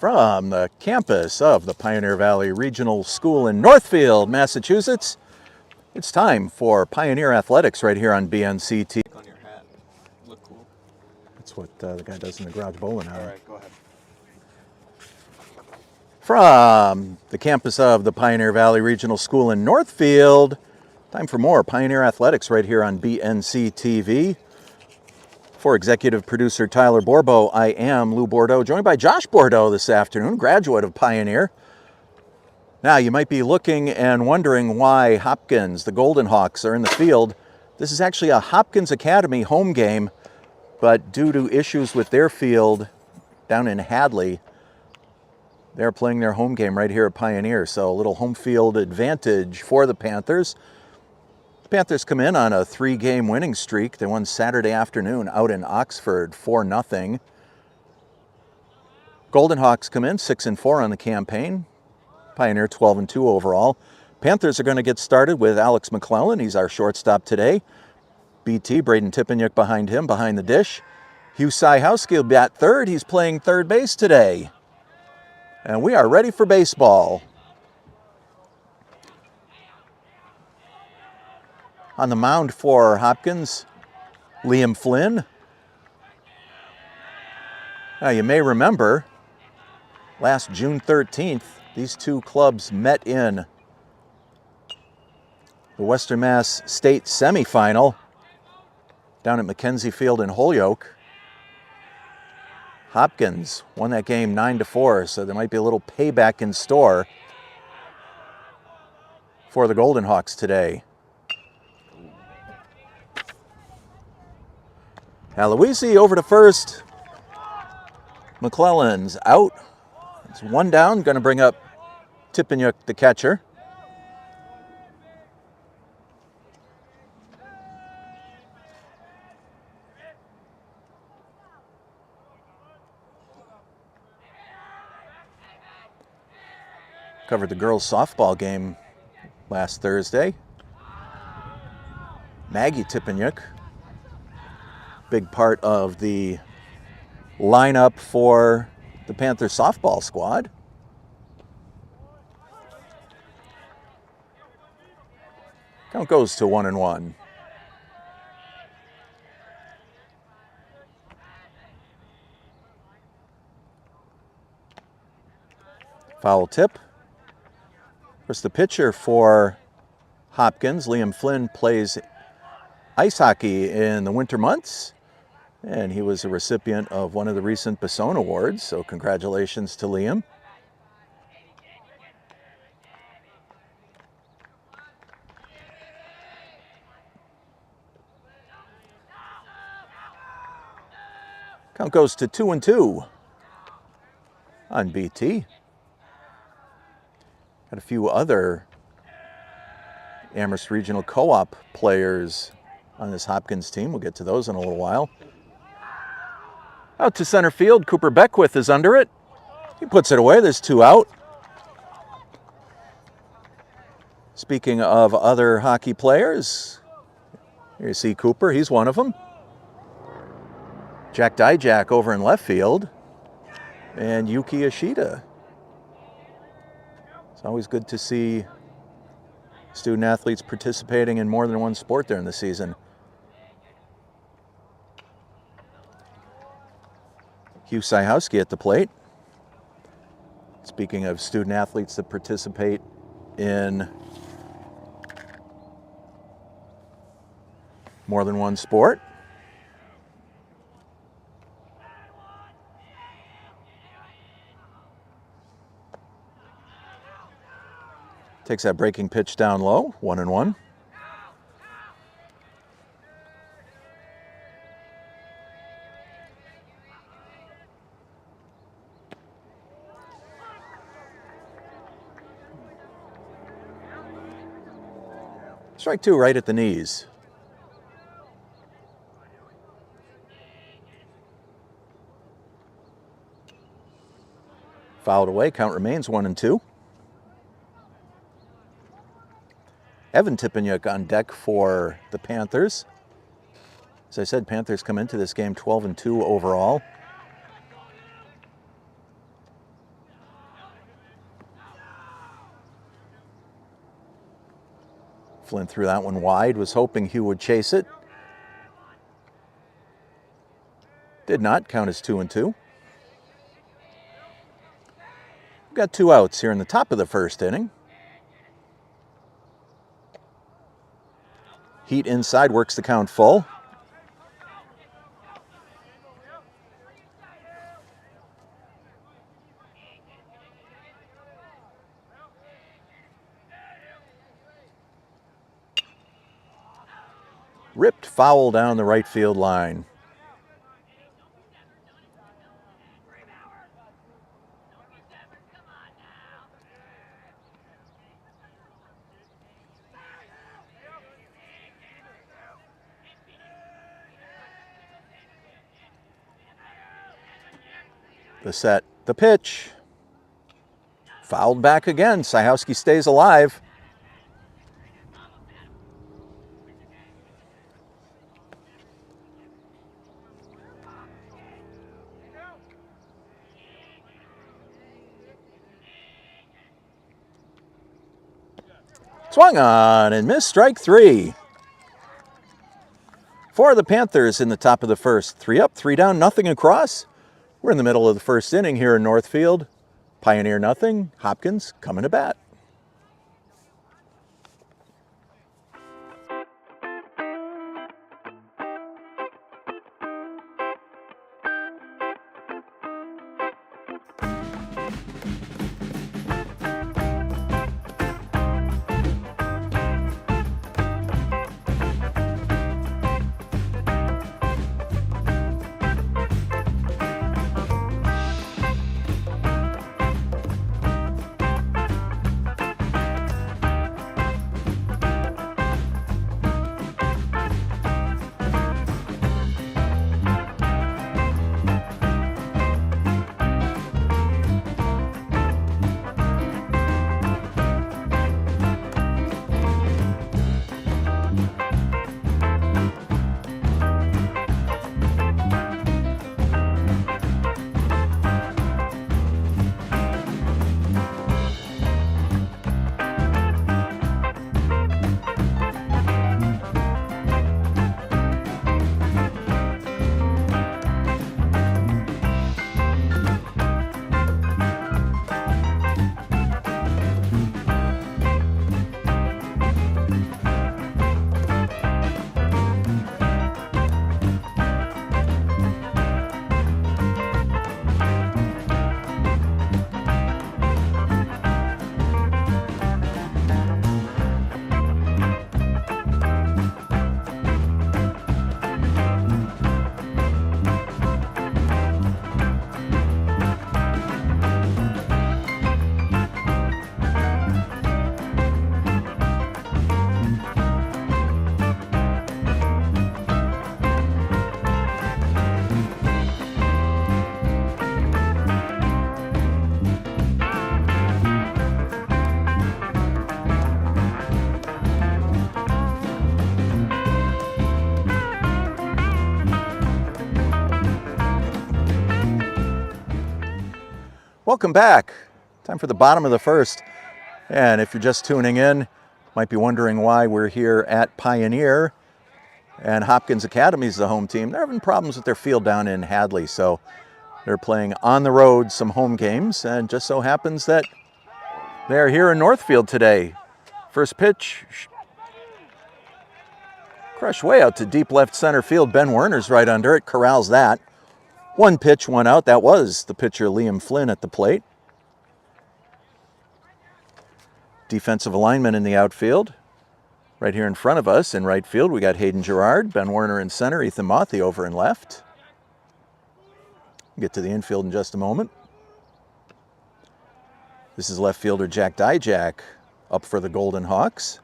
From the campus of the Pioneer Valley Regional School in Northfield, Massachusetts, it's time for Pioneer Athletics right here on BNCT. On your hat. Look cool. That's what the guy does in the garage bowling alley. All right, go ahead. From the campus of the Pioneer Valley Regional School in Northfield, time for more Pioneer Athletics right here on BNCTV. For executive producer Tyler Borbo, I am Lou Bordeaux, joined by Josh Bordeaux this afternoon, graduate of Pioneer. Now, you might be looking and wondering why Hopkins, the Golden Hawks, are in the field. This is actually a Hopkins Academy home game, but due to issues with their field down in Hadley, they're playing their home game right here at Pioneer, so a little home field advantage for the Panthers. The Panthers come in on a 3-game winning streak. They won Saturday afternoon out in Oxford 4-0. Golden Hawks come in 6-4 on the campaign. Pioneer 12-2 overall. Panthers are going to get started with Alex McClellan. He's our shortstop today. BT, Braden Tippenyuk behind him, behind the dish. Hugh Syhowski will be at third. He's playing third base today. And we are ready for baseball. On the mound for Hopkins, Liam Flynn. Now, you may remember, last June 13th, these two clubs met in the Western Mass State semifinal down at Mackenzie Field in Holyoke. Hopkins won that game 9-4, so there might be a little payback in store for the Golden Hawks today. Aloisi over to first. McClellan's out. It's one down, going to bring up Tippenyuk, the catcher. Covered the girls' softball game last Thursday. Maggie Tippenyuk, big part of the lineup for the Panther softball squad. Count goes to 1-1. Foul tip. Of course, the pitcher for Hopkins, Liam Flynn, plays ice hockey in the winter months, and he was a recipient of one of the recent Basone Awards, so congratulations to Liam. Count goes to 2-2 on BT. Got a few other Amherst Regional Co-op players on this Hopkins team. We'll get to those in a little while. Out to center field, Cooper Beckwith is under it. He puts it away, there's 2 out. Speaking of other hockey players, here you see Cooper, he's one of them. Jack Dijak over in left field, and Yuki Ishida. It's always good to see student athletes participating in more than one sport during the season. Hugh Syhowski at the plate. Speaking of student athletes that participate in more than one sport. Takes that breaking pitch down low, 1-1. Strike 2 right at the knees. Fouled away, count remains 1-2. Evan Tippenyuk on deck for the Panthers. As I said, Panthers come into this game 12-2 overall. Flynn threw that one wide, was hoping Hugh would chase it. Did not, count as 2-2. We've got 2 outs here in the top of the first inning. Heat inside, works the count full. Ripped foul down the right field line. The set, the pitch. Fouled back again. Sajowski stays alive. Swung on and missed, strike 3. For the Panthers in the top of the first. 3 up, 3 down, nothing across. We're in the middle of the first inning here in Northfield. Pioneer nothing, Hopkins coming to bat. Welcome back. Time for the bottom of the first. And if you're just tuning in, might be wondering why we're here at Pioneer and Hopkins Academy is the home team. They're having problems with their field down in Hadley, so they're playing on the road some home games, and just so happens that they're here in Northfield today. First pitch, crushed way out to deep left center field. Ben Werner's right under it, corrals that. 1 pitch, 1 out. That was the pitcher Liam Flynn at the plate. Defensive alignment in the outfield. Right here in front of us in right field, we got Hayden Gerard, Ben Werner in center, Ethan Mothie over in left. Get to the infield in just a moment. This is left fielder Jack Dijak up for the Golden Hawks.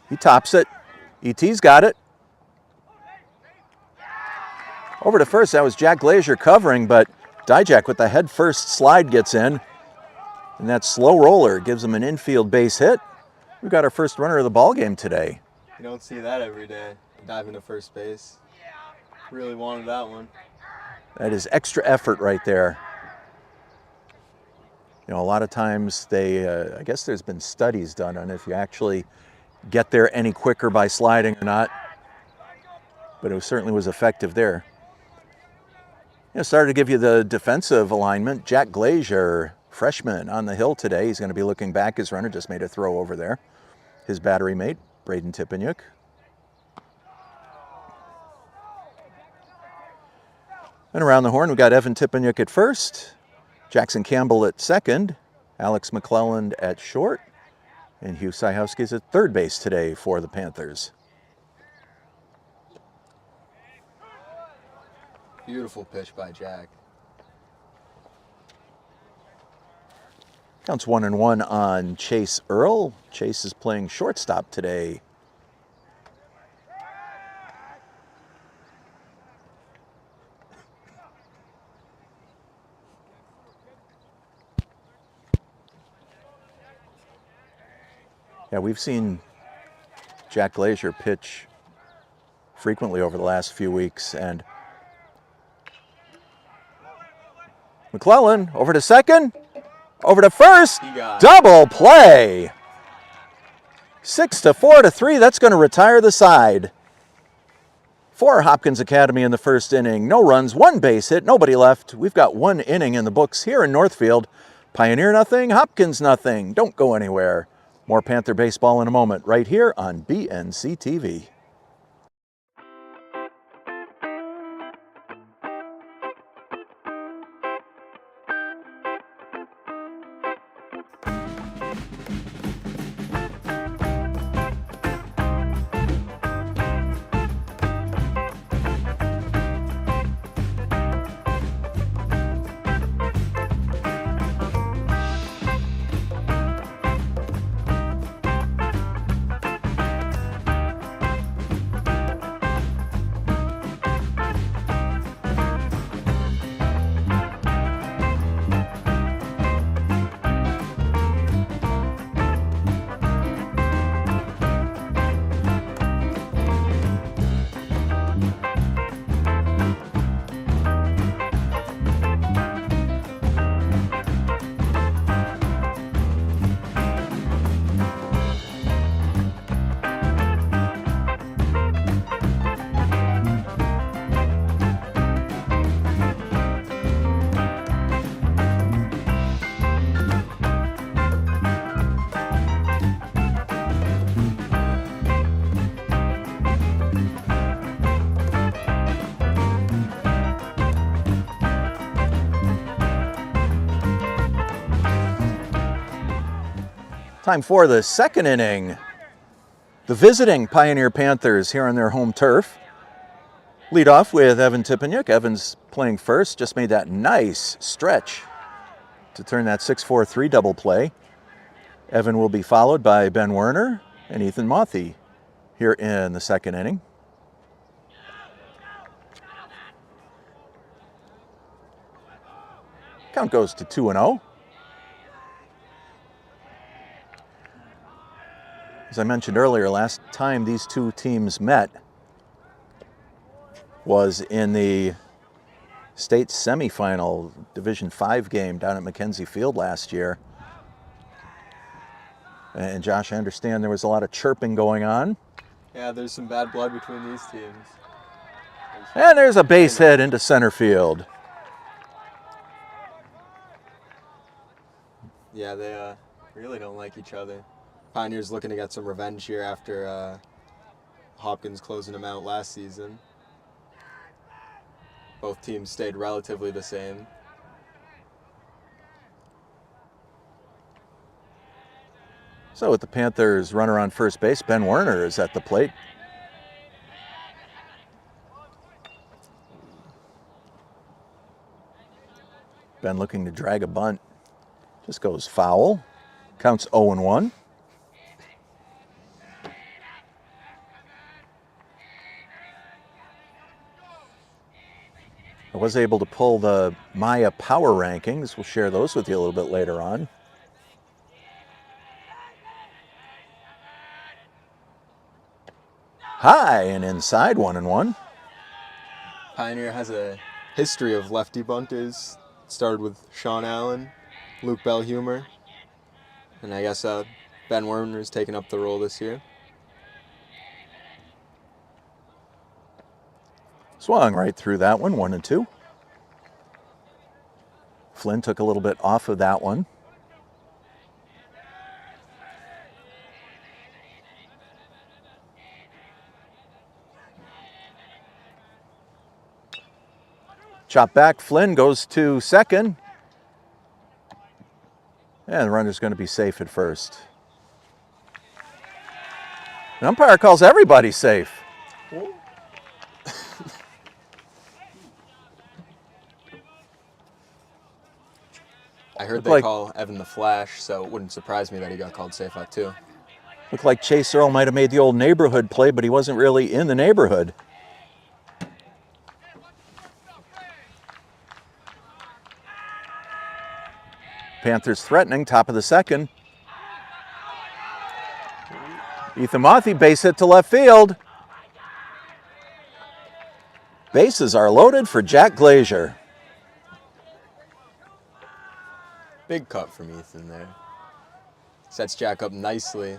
He tops it. ET's got it. Over to first, that was Jack Glazier covering, but Dijak with the head first slide gets in. And that slow roller gives him an infield base hit. We've got our first runner of the ball game today. You don't see that every day, diving to first base. Really wanted that one. That is extra effort right there. You know, a lot of times I guess there's been studies done on if you actually get there any quicker by sliding or not, but it certainly was effective there. You know, started to give you the defensive alignment. Jack Glazier, freshman on the hill today. He's going to be looking back. His runner just made a throw over there. His battery mate, Braden Tipeniuk. And around the horn, we got Evan Tipeniuk at first, Jackson Campbell at second, Alex McClelland at short, and Hugh Sajowski's at third base today for the Panthers. Beautiful pitch by Jack. Counts 1-1 on Chase Earl. Chase is playing shortstop today. Yeah, we've seen Jack Glazier pitch frequently over the last few weeks, and McClellan over to second, over to first, double play. 6-4 to 3, that's going to retire the side. For Hopkins Academy in the first inning, no runs, one base hit, nobody left. We've got one inning in the books here in Northfield. Pioneer nothing, Hopkins nothing. Don't go anywhere. More Panther baseball in a moment, right here on BNC TV. Time for the second inning. The visiting Pioneer Panthers here on their home turf. Lead off with Evan Tipeniuk. Evan's playing first, just made that nice stretch to turn that 6-4-3 double play. Evan will be followed by Ben Werner and Ethan Mothy here in the second inning. Count goes to 2-0. As I mentioned earlier, last time these two teams met was in the state semifinal Division 5 game down at Mackenzie Field last year. And Josh, I understand there was a lot of chirping going on. Yeah, there's some bad blood between these teams. And there's a base hit into center field. Yeah, they really don't like each other. Pioneers looking to get some revenge here after Hopkins closing them out last season. Both teams stayed relatively the same. So with the Panthers runner on first base, Ben Werner is at the plate. Ben looking to drag a bunt. Just goes foul. Counts 0-1. I was able to pull the Maya power rankings. We'll share those with you a little bit later on. High and inside, 1-1. Pioneer has a history of lefty bunters. Started with Sean Allen Luke Bell humor. And I guess Ben Werner's taken up the role this year. Swung right through that one, 1-2. Flynn took a little bit off of that one. Chop back, Flynn goes to second. And the runner's going to be safe at first. The umpire calls everybody safe. I heard they call Evan the Flash, so it wouldn't surprise me that he got called safe out too. Looked like Chase Earl might have made the old neighborhood play, but he wasn't really in the neighborhood. Panthers threatening, top of the second. Ethan Mothy, base hit to left field. Bases are loaded for Jack Glazier. Big cut from Ethan there. Sets Jack up nicely.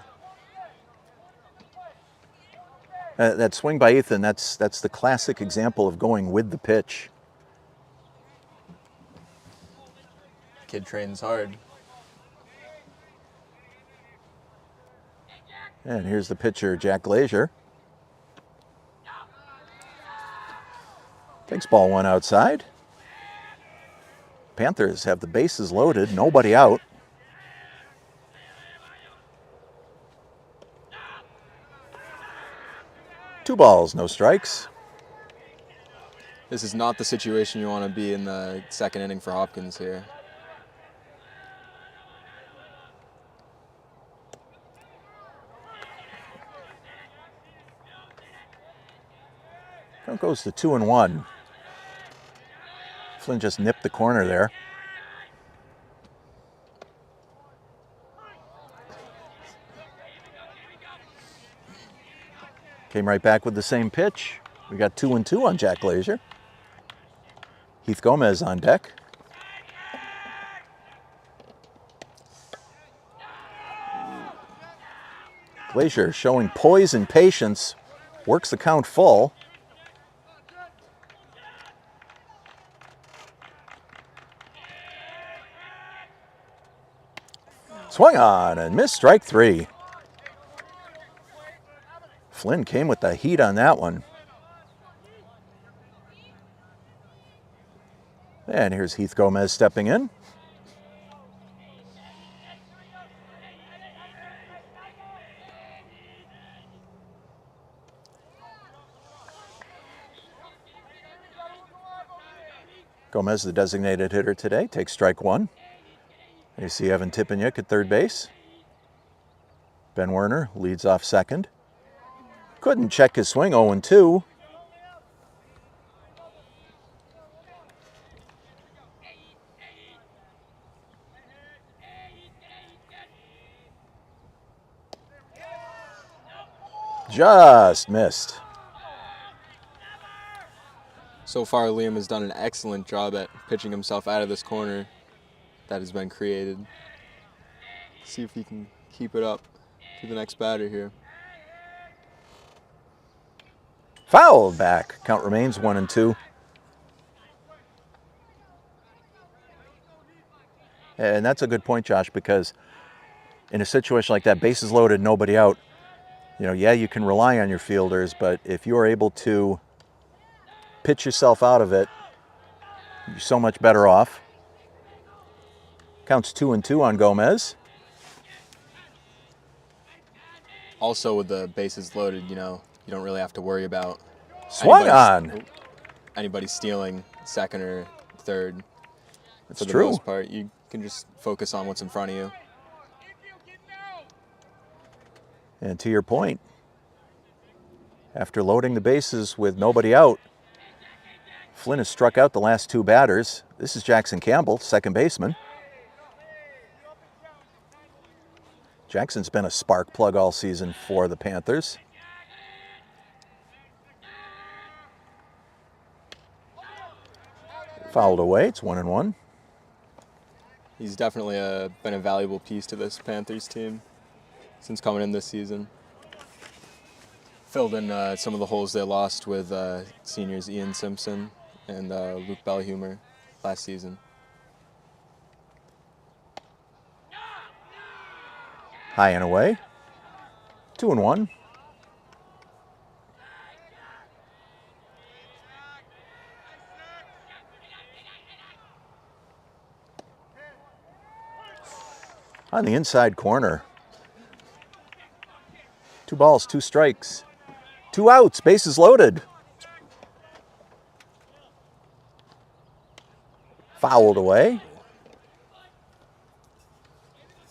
That swing by Ethan, that's the classic example of going with the pitch. Kid trains hard. And here's the pitcher, Jack Glazier. Takes ball one outside. Panthers have the bases loaded, nobody out. Two balls, no strikes. This is not the situation you want to be in the second inning for Hopkins here. Count goes to 2-1. Flynn just nipped the corner there. Came right back with the same pitch. We got 2-2 on Jack Glazier. Heath Gomez on deck. Glazier showing poise and patience. Works the count full. Swung on and missed, strike three. Flynn came with the heat on that one. And here's Heath Gomez stepping in. Gomez, the designated hitter today, takes strike one. You see Evan Tipeniuk at third base. Ben Werner leads off second. Couldn't check his swing, 0-2. Just missed. So far, Liam has done an excellent job at pitching himself out of this corner that has been created. See if he can keep it up to the next batter here. Fouled back. Count remains 1-2. And that's a good point, Josh, because in a situation like that, bases loaded, nobody out, yeah, you can rely on your fielders, but if you're able to pitch yourself out of it, you're so much better off. Counts 2-2 on Gomez. Also, with the bases loaded, you don't really have to worry about Swung on. Anybody stealing second or third. That's for the true. most part, you can just focus on what's in front of you. And to your point, after loading the bases with nobody out, Flynn has struck out the last two batters. This is Jackson Campbell, second baseman. Jackson's been a spark plug all season for the Panthers. Fouled away, it's 1-1. He's definitely been a valuable piece to this Panthers team since coming in this season. Filled in some of the holes they lost with seniors Ian Simpson and Luke Bellhumer last season. High and away. 2-1. On the inside corner. 2 balls, 2 strikes. 2 outs, bases loaded. Fouled away.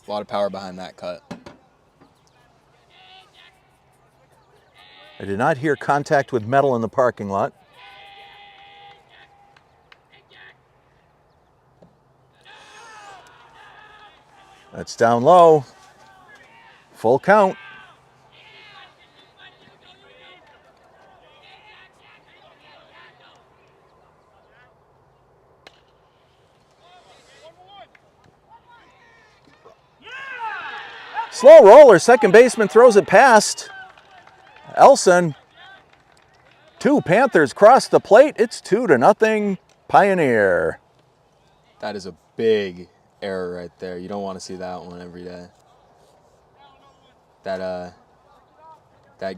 A lot of power behind that cut. I did not hear contact with metal in the parking lot. That's down low. Full count. Slow roller, second baseman throws it past Elson. 2 Panthers cross the plate. It's 2-0 Pioneer. That is a big error right there. You don't want to see that one every day. That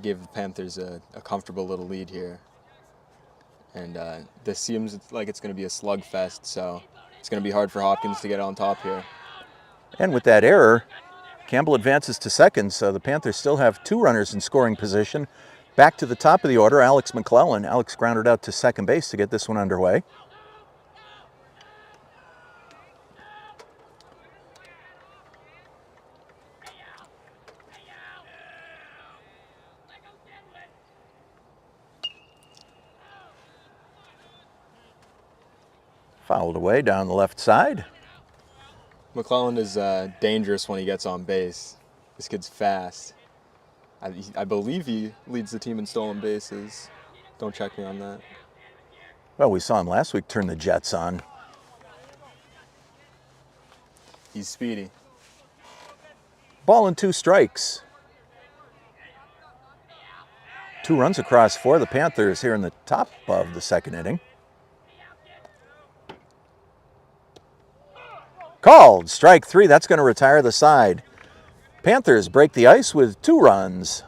gave the Panthers a comfortable little lead here. And this seems like it's going to be a slugfest, so it's going to be hard for Hopkins to get on top here. And with that error, Campbell advances to second, so the Panthers still have 2 runners in scoring position. Back to the top of the order, Alex McClellan. Alex grounded out to second base to get this one underway. Fouled away down the left side. McClellan is dangerous when he gets on base. This kid's fast. I believe he leads the team in stolen bases. Don't check me on that. Well, we saw him last week turn the Jets on. He's speedy. Ball and 2 strikes. 2 runs across for the Panthers here in the top of the second inning. Called, strike 3. That's going to retire the side. Panthers break the ice with 2 runs.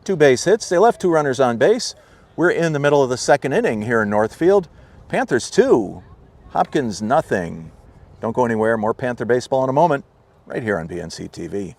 2 base hits. They left 2 runners on base. We're in the middle of the second inning here in Northfield. Panthers 2, Hopkins nothing. Don't go anywhere. More Panther baseball in a moment, right here on BNC TV.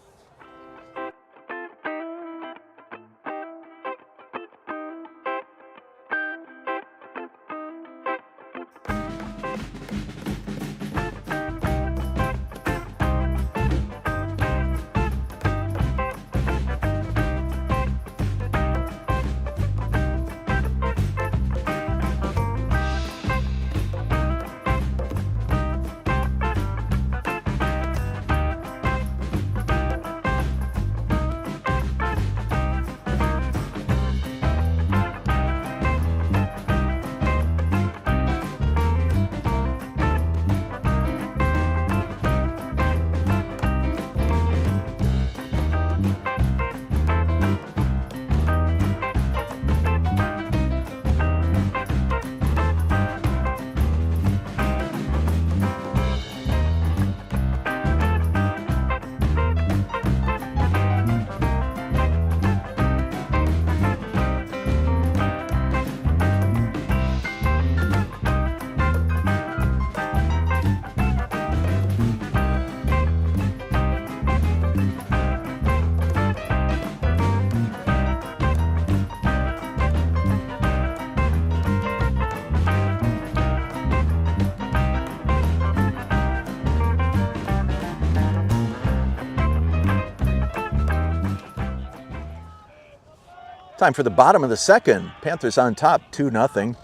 Time for the bottom of the second. Panthers on top, 2-0.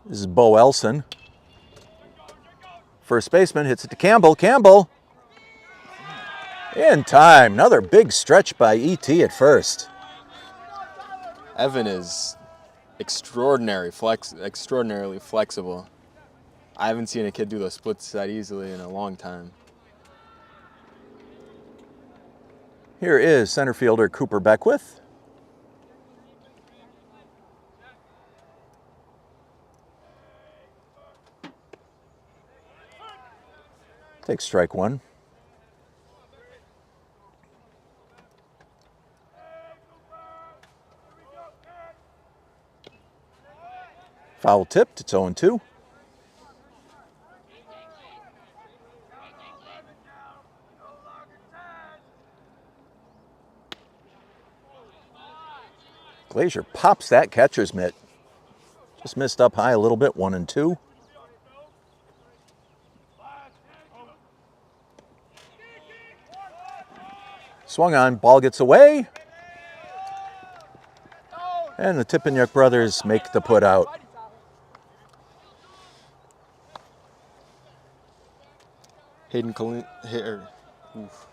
This is Bo Elson. First baseman hits it to Campbell. Campbell in time. Another big stretch by E.T. at first. Evan is extraordinarily flexible. I haven't seen a kid do the splits that easily in a long time. Here is center fielder Cooper Beckwith. Takes strike one. Foul tipped, it's 0-2. Glazier pops that catcher's mitt. Just missed up high a little bit, 1-2. Swung on, ball gets away. And the Tippanyuk brothers make the put out. Hayden Colleen here. Oof.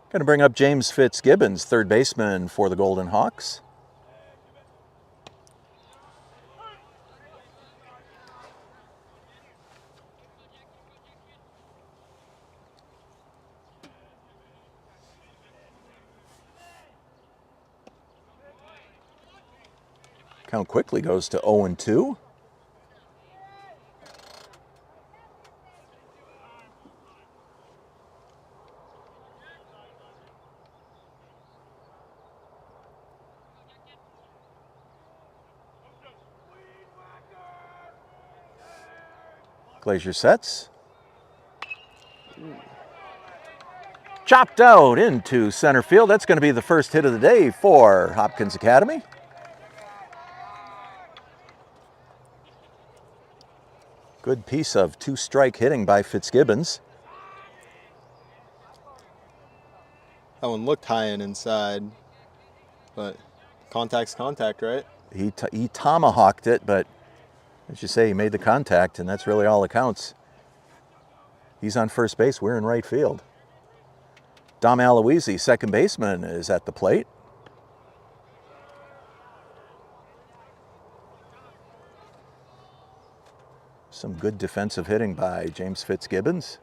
Going to bring up James Fitzgibbons, third baseman for the Golden Hawks. Count quickly goes to 0-2. Glazier sets. Chopped out into center field. That's going to be the first hit of the day for Hopkins Academy. Good piece of two-strike hitting by Fitzgibbons. That one looked high and inside, but contact's contact, right? He tomahawked it, but as you say, he made the contact, and that's really all that counts. He's on first base. We're in right field. Dom Aloisi, second baseman, is at the plate. Some good defensive hitting by James Fitzgibbons.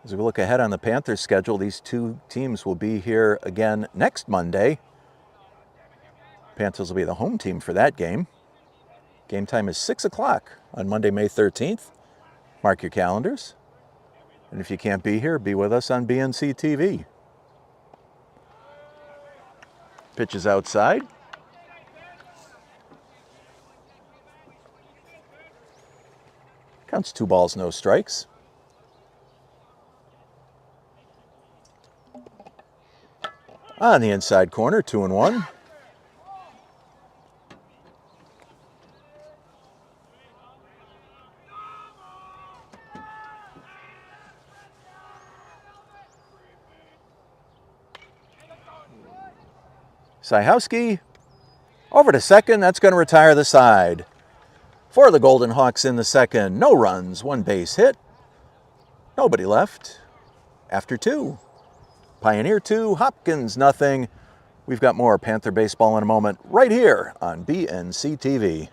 As we look ahead on the Panthers schedule, these two teams will be here again next Monday. Panthers will be the home team for that game. Game time is 6 o'clock on Monday, May 13th. Mark your calendars. And if you can't be here, be with us on BNC TV. Pitch is outside. Counts 2 balls, no strikes. On the inside corner, 2-1. Syhowski over to second. That's going to retire the side. For the Golden Hawks in the second, no runs, 1 base hit. Nobody left after 2. Pioneer 2, Hopkins nothing. We've got more Panther baseball in a moment right here on BNC TV.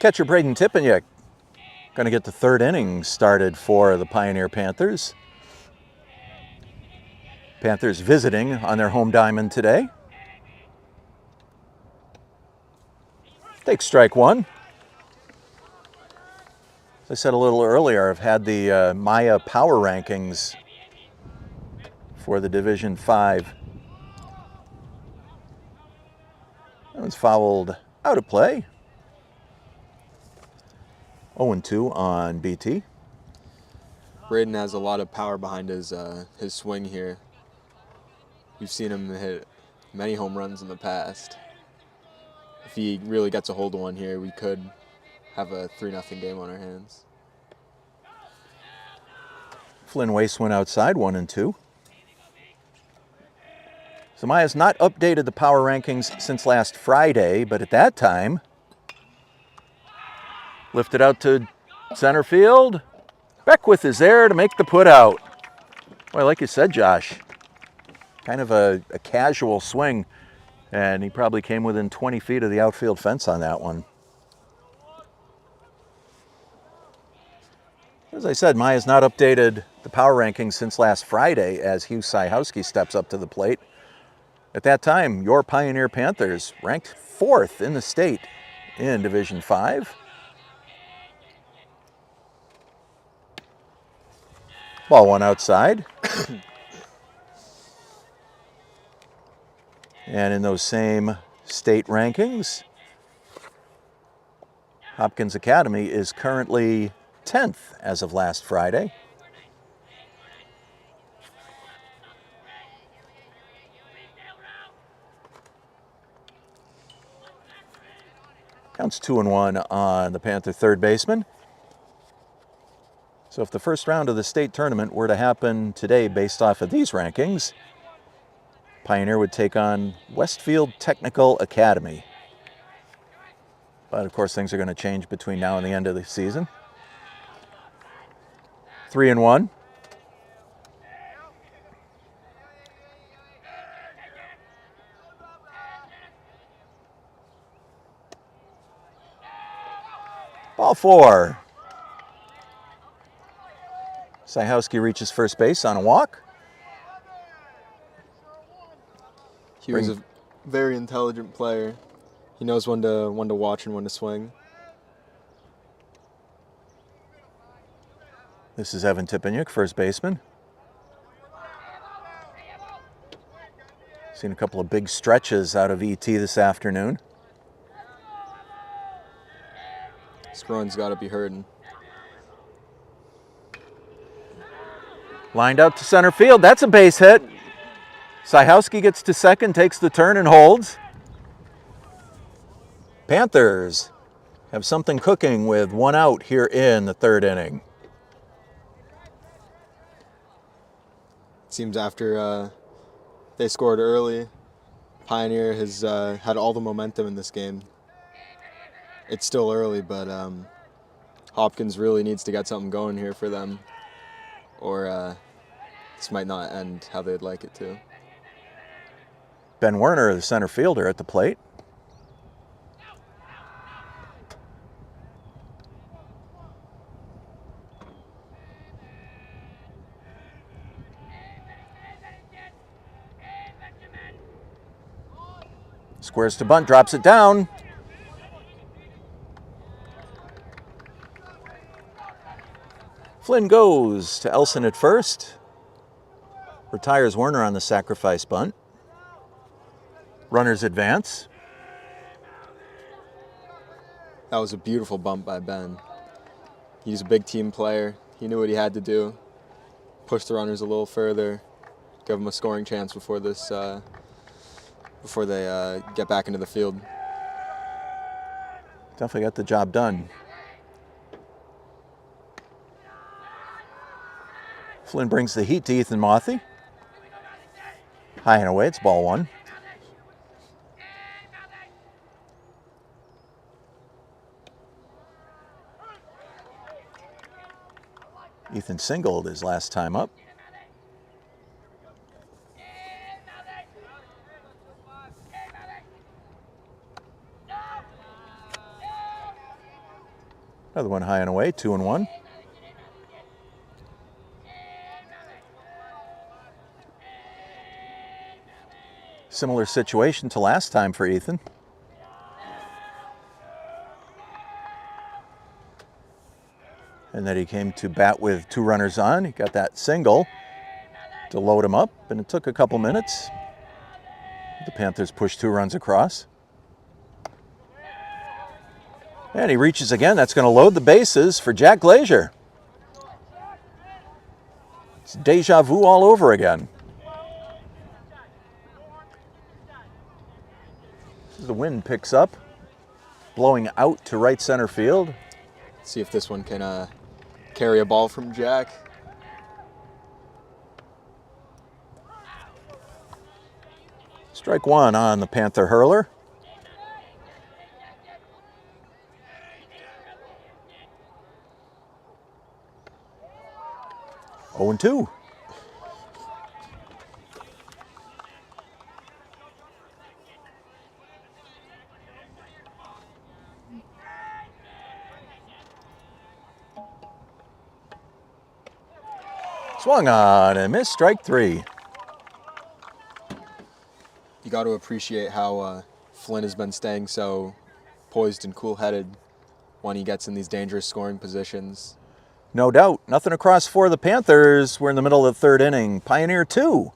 Catcher Braden Tippeniuk going to get the third inning started for the Pioneer Panthers. Panthers visiting on their home diamond today. Takes strike one. As I said a little earlier, I've had the Maya power rankings for the Division 5. That one's fouled out of play. 0-2 on BT. Braden has a lot of power behind his swing here. We've seen him hit many home runs in the past. If he really gets a hold of one here, we could have a 3-0 game on our hands. Flynn Wace went outside, 1-2. So Maya's not updated the power rankings since last Friday, but at that time, lifted out to center field. Beckwith is there to make the put out. Well, like you said, Josh, kind of a casual swing, and he probably came within 20 feet of the outfield fence on that one. As I said, Maya's not updated the power rankings since last Friday as Hugh Syhowski steps up to the plate. At that time, your Pioneer Panthers ranked 4th in the state in Division 5. Ball one outside. And in those same state rankings, Hopkins Academy is currently 10th as of last Friday. Counts 2-1 on the Panther third baseman. So if the first round of the state tournament were to happen today based off of these rankings, Pioneer would take on Westfield Technical Academy. But of course things are going to change between now and the end of the season. 3-1. Ball four. Syhowski reaches first base on a walk. He was a very intelligent player. He knows when to watch and when to swing. This is Evan Tippeniuk, first baseman. Seen a couple of big stretches out of ET this afternoon. His groin's got to be hurting. Lined out to center field. That's a base hit. Syhowski gets to second, takes the turn, and holds. Panthers have something cooking with one out here in the third inning. Seems after they scored early, Pioneer has had all the momentum in this game. It's still early, but Hopkins really needs to get something going here for them, or this might not end how they'd like it to. Ben Werner, the center fielder, at the plate. Squares to bunt, drops it down. Flynn goes to Elson at first. Retires Werner on the sacrifice bunt. Runners advance. That was a beautiful bump by Ben. He's a big team player. He knew what he had to do. Push the runners a little further. Give them a scoring chance before this. Before they get back into the field. Definitely got the job done. Flynn brings the heat to Ethan Mothy. High and away, it's ball one. Ethan singled his last time up. Another one high and away, 2-1. Similar situation to last time for Ethan. And then he came to bat with 2 runners on. He got that single to load him up, and it took a couple minutes. The Panthers pushed 2 runs across. And he reaches again. That's going to load the bases for Jack Glazier. It's deja vu all over again. The wind picks up, blowing out to right center field. See if this one can carry a ball from Jack. Strike 1 on the Panther hurler. Oh, and 2. Swung on and missed, strike 3. You got to appreciate how Flynn has been staying so poised and cool-headed when he gets in these dangerous scoring positions. No doubt. Nothing across for the Panthers. We're in the middle of the 3rd inning. Pioneer 2.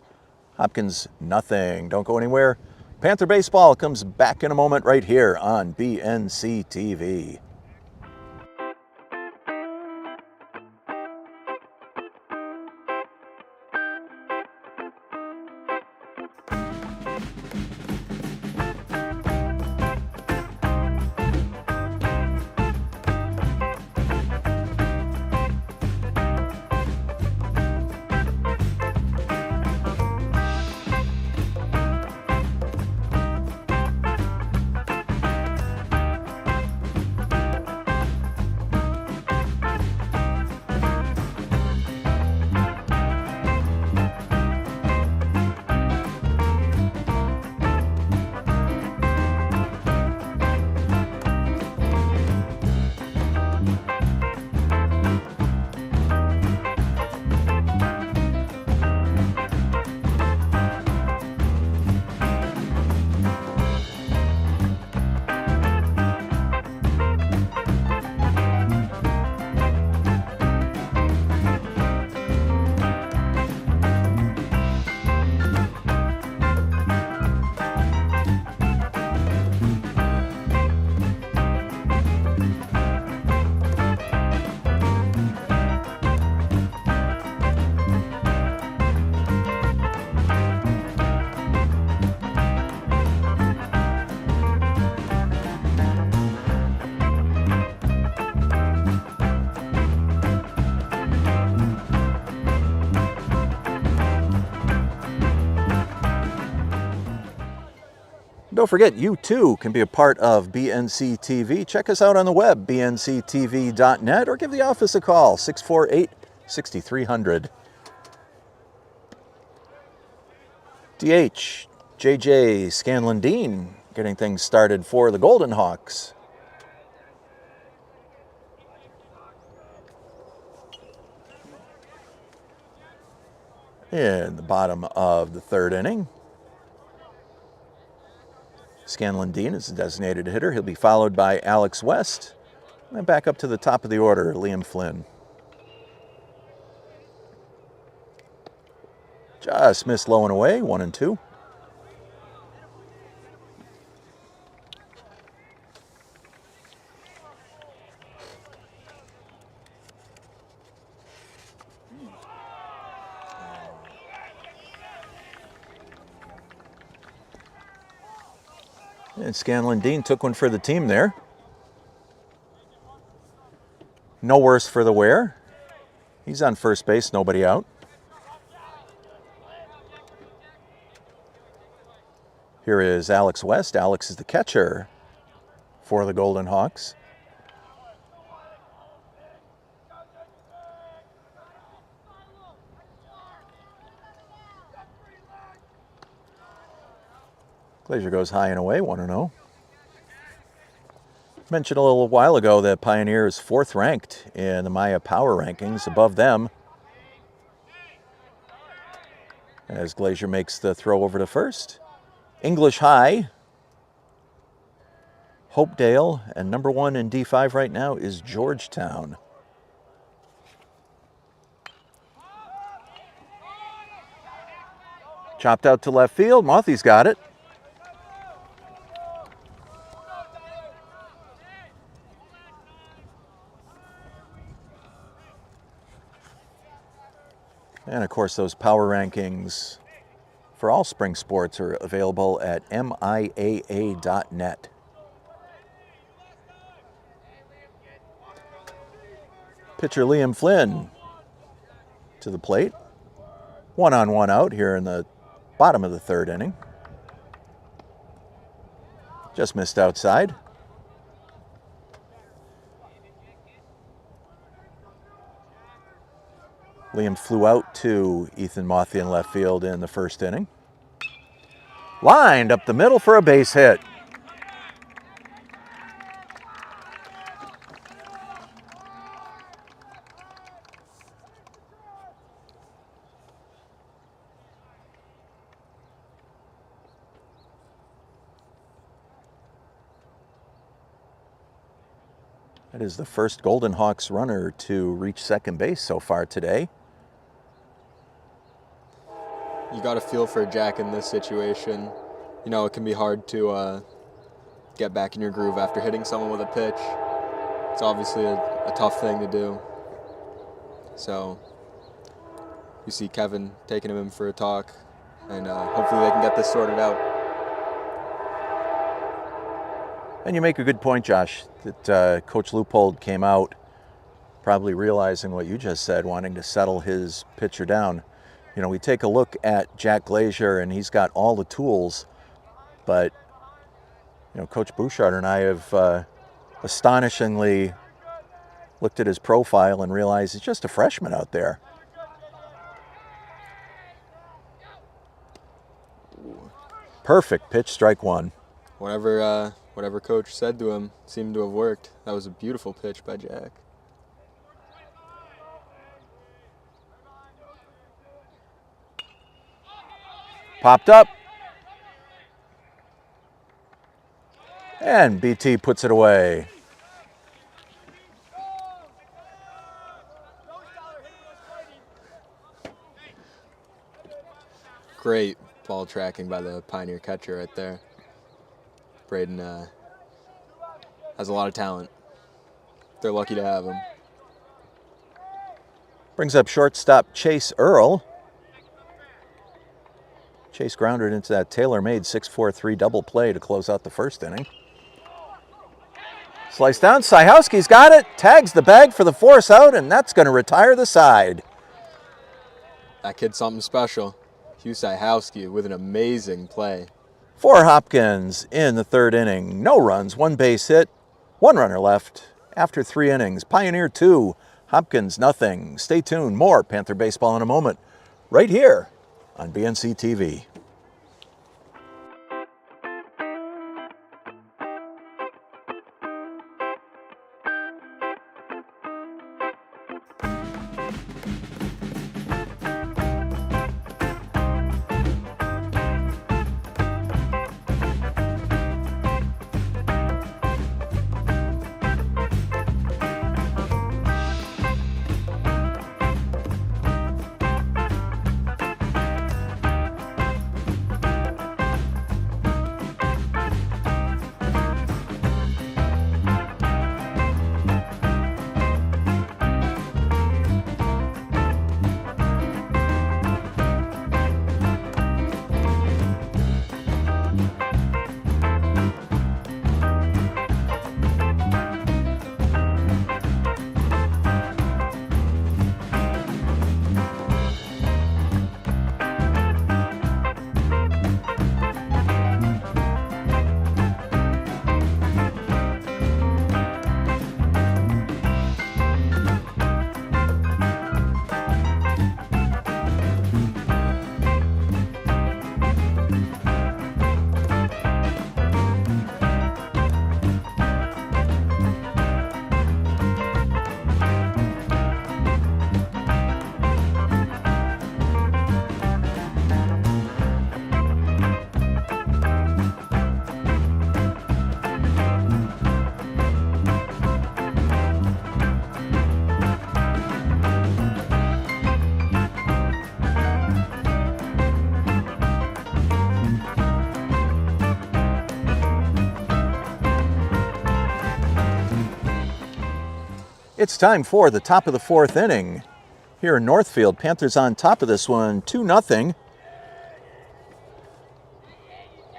Hopkins nothing. Don't go anywhere. Panther baseball comes back in a moment right here on BNC TV. Don't forget, you too can be a part of BNC TV. Check us out on the web, bnctv.net, or give the office a call, 648-6300. DH, JJ Scanlon-Dean getting things started for the Golden Hawks. In the bottom of the 3rd inning. Scanlon-Dean is the designated hitter. He'll be followed by Alex West. And back up to the top of the order, Liam Flynn. Just missed low and away, 1-2. And Scanlon-Dean took one for the team there. No worse for the wear. He's on first base, nobody out. Here is Alex West. Alex is the catcher for the Golden Hawks. Glazier goes high and away, 1-0. Mentioned a little while ago that Pioneer is 4th ranked in the Maya Power Rankings. Above them, as Glazier makes the throw over to first, English High, Hopedale, and number 1 in D5 right now is Georgetown. Chopped out to left field. Mothie's got it. And of course, those power rankings for all spring sports are available at miaa.net. Pitcher Liam Flynn to the plate. 1-on-1 out here in the bottom of the 3rd inning. Just missed outside. Liam flew out to Ethan Mothie in left field in the 1st inning. Lined up the middle for a base hit. That is the first Golden Hawks runner to reach 2nd base so far today. You got to feel for Jack in this situation. You know, it can be hard to get back in your groove after hitting someone with a pitch. It's obviously a tough thing to do. So you see Kevin taking him in for a talk, and hopefully they can get this sorted out. And you make a good point, Josh, that Coach Leupold came out probably realizing what you just said, wanting to settle his pitcher down. You know, we take a look at Jack Glazier, and he's got all the tools, but, you know, Coach Bouchard and I have astonishingly looked at his profile and realized he's just a freshman out there. Perfect pitch, strike 1. Whatever coach said to him seemed to have worked. That was a beautiful pitch by Jack. Popped up. And BT puts it away. Great ball tracking by the Pioneer catcher right there. Braden has a lot of talent. They're lucky to have him. Brings up shortstop Chase Earl. Chase grounded into that tailor-made 6-4-3 double play to close out the 1st inning. Sliced down, Syhowski's got it, tags the bag for the force out, and that's going to retire the side. That kid's something special. Hugh Syhowski with an amazing play. For Hopkins in the 3rd inning. No runs, 1 base hit, 1 runner left after 3 innings. Pioneer 2, Hopkins nothing. Stay tuned, more Panther baseball in a moment, right here on BNC TV. It's time for the top of the fourth inning here in Northfield. Panthers on top of this one, 2-0.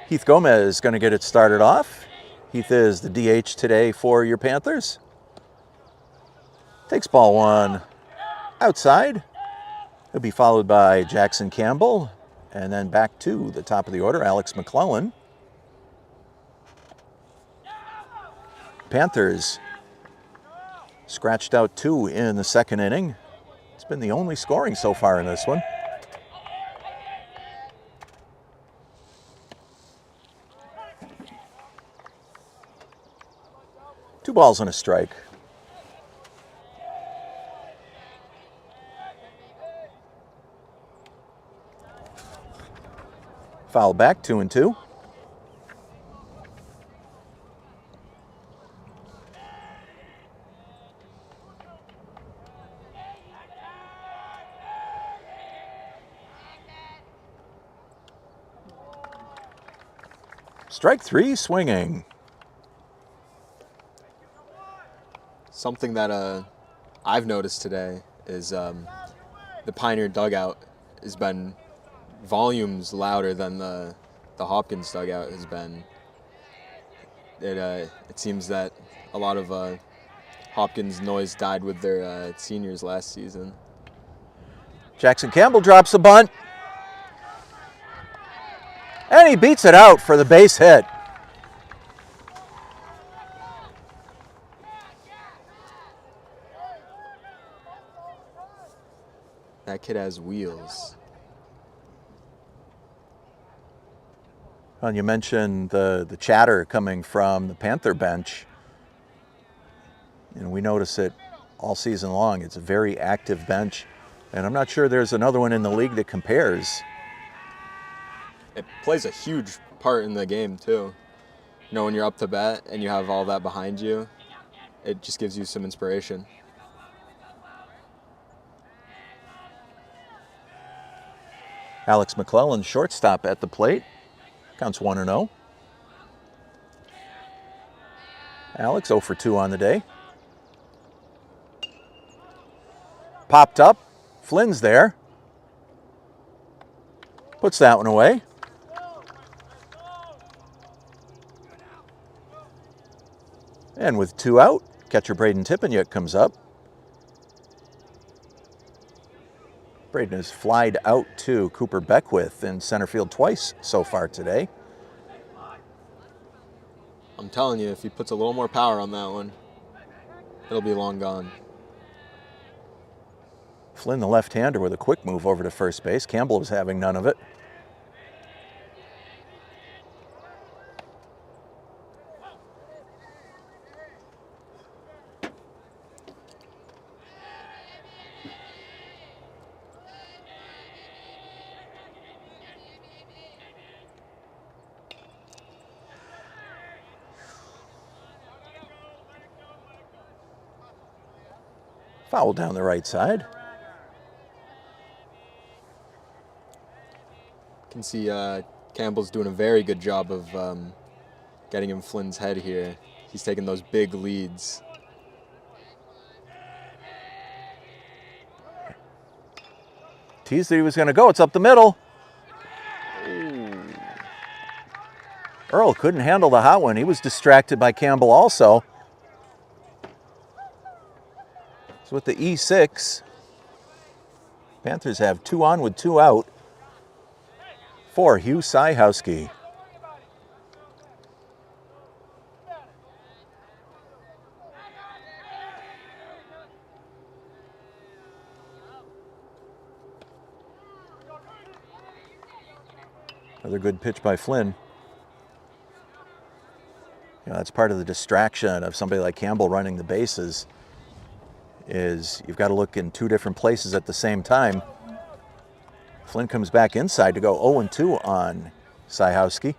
Heath Gomez is going to get it started off. Heath is the DH today for your Panthers. Takes ball one outside. He'll be followed by Jackson Campbell, and then back to the top of the order, Alex McClellan. Panthers scratched out 2 in the second inning. It's been the only scoring so far in this one. Two balls and a strike. Foul back, 2-2. Strike 3, swinging. Something that I've noticed today is the Pioneer dugout has been volumes louder than the Hopkins dugout has been. It seems that a lot of Hopkins noise died with their seniors last season. Jackson Campbell drops a bunt. And he beats it out for the base hit. That kid has wheels. Well, you mentioned the chatter coming from the Panther bench. You know, we notice it all season long. It's a very active bench, and I'm not sure there's another one in the league that compares. It plays a huge part in the game too. You know, when you're up to bat and you have all that behind you, it just gives you some inspiration. Alex McClellan, shortstop at the plate. Counts 1-0. Alex 0 for 2 on the day. Popped up. Flynn's there. Puts that one away. And with 2 out, catcher Braden Tippeniuk comes up. Braden has flied out to Cooper Beckwith in center field twice so far today. I'm telling you, if he puts a little more power on that one, it'll be long gone. Flynn, the left-hander, with a quick move over to first base. Campbell was having none of it. Foul down the right side. Can see Campbell's doing a very good job of getting in Flynn's head here. He's taking those big leads. Teased that he was going to go. It's up the middle. Ooh. Earl couldn't handle the hot one. He was distracted by Campbell also. So with the E6, Panthers have 2 on with 2 out for Hugh Syhowski. Another good pitch by Flynn. You know, that's part of the distraction of somebody like Campbell running the bases, is you've got to look in 2 different places at the same time. Flynn comes back inside to go 0-2 on Syhowski.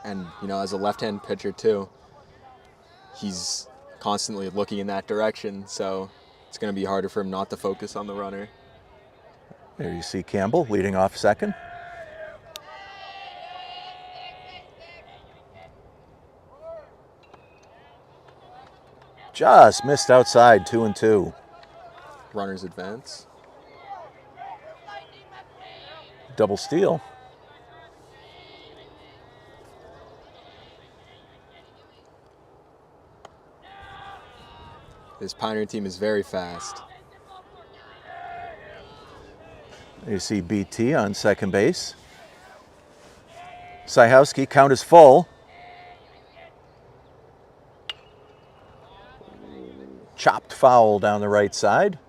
And, you know, as a left-hand pitcher too, he's constantly looking in that direction, so it's going to be harder for him not to focus on the runner. There you see Campbell leading off second. Just missed outside, 2-2. Runners advance. Double steal. This Pioneer team is very fast. You see BT on second base. Sajowski, count is full. Chopped foul down the right side.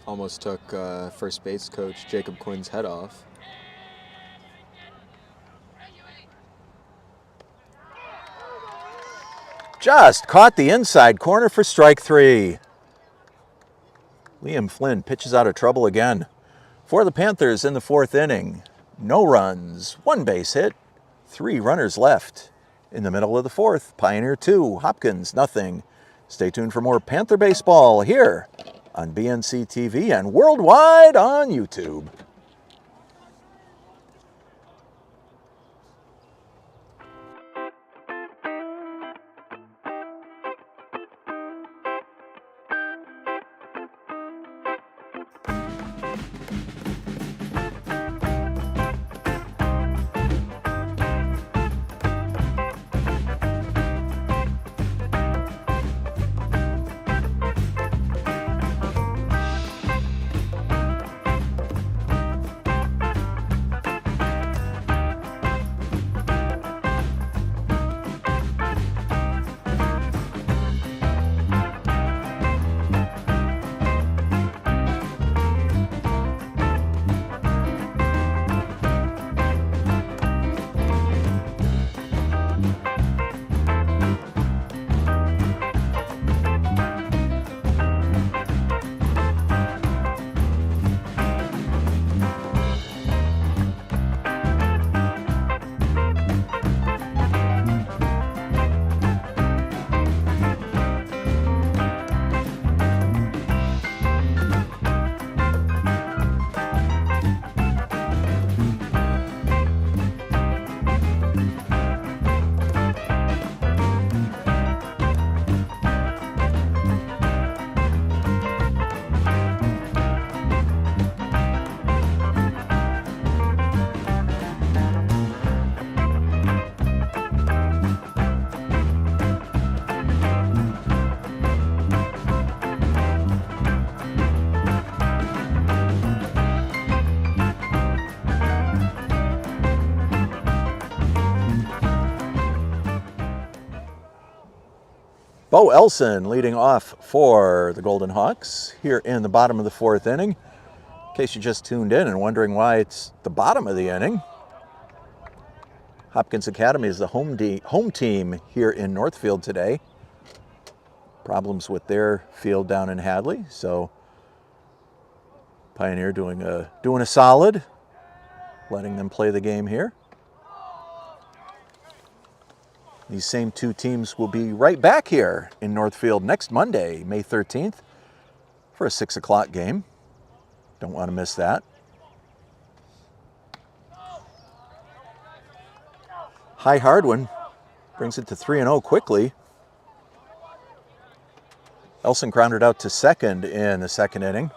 Almost took first base coach Jacob Quinn's head off. Just caught the inside corner for strike 3. Liam Flynn pitches out of trouble again. For the Panthers in the 4th inning, no runs, 1 base hit, 3 runners left. In the middle of the 4th, Pioneer 2, Hopkins nothing. Stay tuned for more Panther baseball here on BNC TV and worldwide on YouTube. Bo Elson leading off for the Golden Hawks here in the bottom of the 4th inning. In case you just tuned in and wondering why it's the bottom of the inning, Hopkins Academy is the home team here in Northfield today. Problems with their field down in Hadley, so Pioneer doing a solid, letting them play the game here. These same 2 teams will be right back here in Northfield next Monday, May 13th, for a 6 o'clock game. Don't want to miss that. High Hardwin brings it to 3-0 quickly. Elson grounded out to second in the 2nd inning.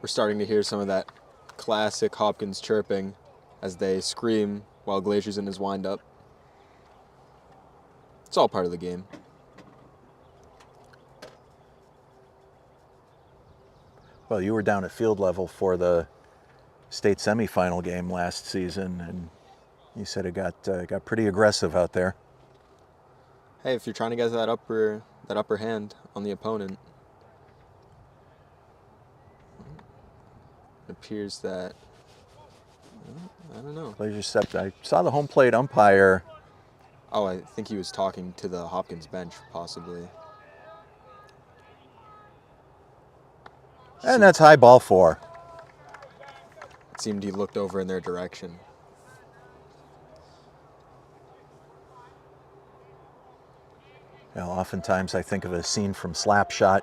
We're starting to hear some of that classic Hopkins chirping as they scream while Glazier's in his windup. It's all part of the game. Well, you were down at field level for the state semifinal game last season, and you said it got pretty aggressive out there. Hey, if you're trying to get that upper hand on the opponent, it appears that, I don't know. Glazier stepped. I saw the home plate umpire. Oh, I think he was talking to the Hopkins bench, possibly. And that's high ball 4. It seemed he looked over in their direction. Well, oftentimes I think of a scene from Slapshot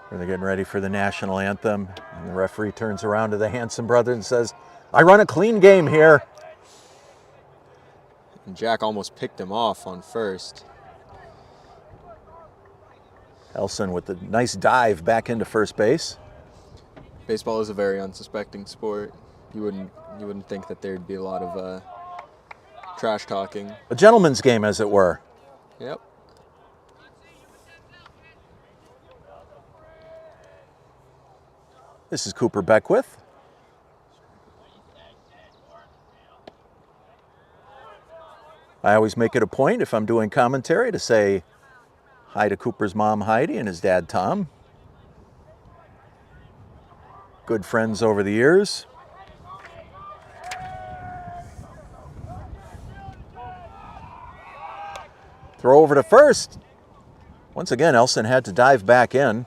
where they're getting ready for the national anthem, and the referee turns around to the Hanson brother and says, "I run a clean game here." And Jack almost picked him off on first. Elson with a nice dive back into first base. Baseball is a very unsuspecting sport. You wouldn't think that there'd be a lot of trash talking. A gentleman's game, as it were. Yep. This is Cooper Beckwith. I always make it a point if I'm doing commentary to say hi to Cooper's mom, Heidi, and his dad, Tom. Good friends over the years. Throw over to first. Once again, Elson had to dive back in.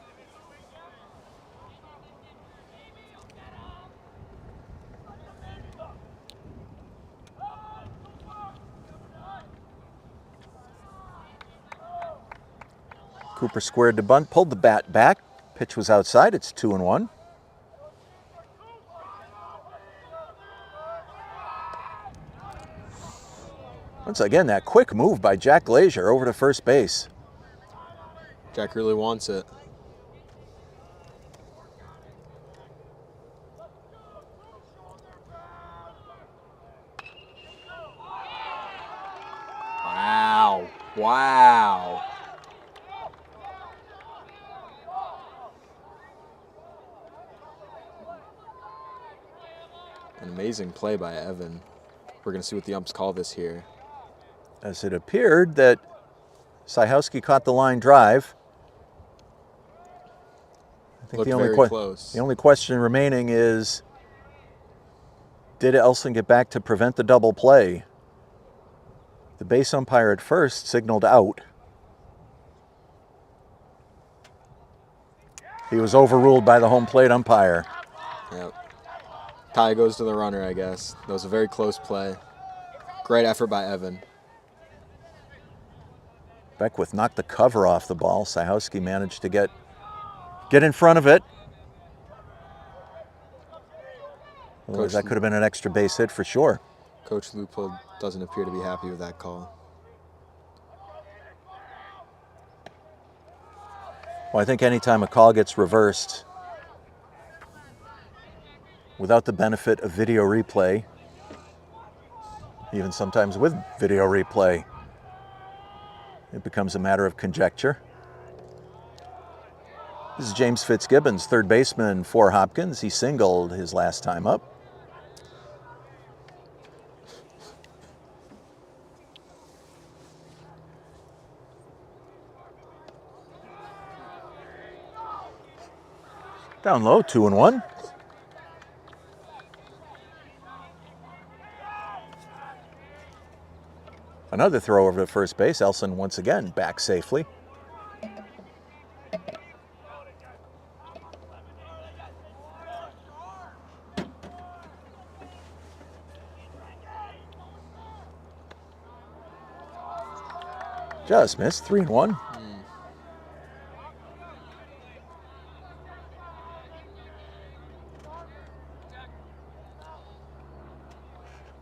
Cooper squared to bunt, pulled the bat back. Pitch was outside. It's 2-1. Once again, that quick move by Jack Glazier over to first base. Jack really wants it. Wow. Wow. An amazing play by Evan. We're going to see what the umps call this here. As it appeared that Syhowski caught the line drive. I think Looked very close. The only question remaining is, did Elson get back to prevent the double play? The base umpire at first signaled out. He was overruled by the home plate umpire. Yep. Tie goes to the runner, I guess. That was a very close play. Great effort by Evan. Beckwith knocked the cover off the ball. Syhowski managed to get in front of it. Otherwise, that could have been an extra base hit for sure. Coach Leupold doesn't appear to be happy with that call. Well, I think anytime a call gets reversed without the benefit of video replay, even sometimes with video replay, it becomes a matter of conjecture. This is James Fitzgibbons, third baseman for Hopkins. He singled his last time up. Down low, 2-1. Another throw over to first base. Elson once again back safely. Just missed, 3-1.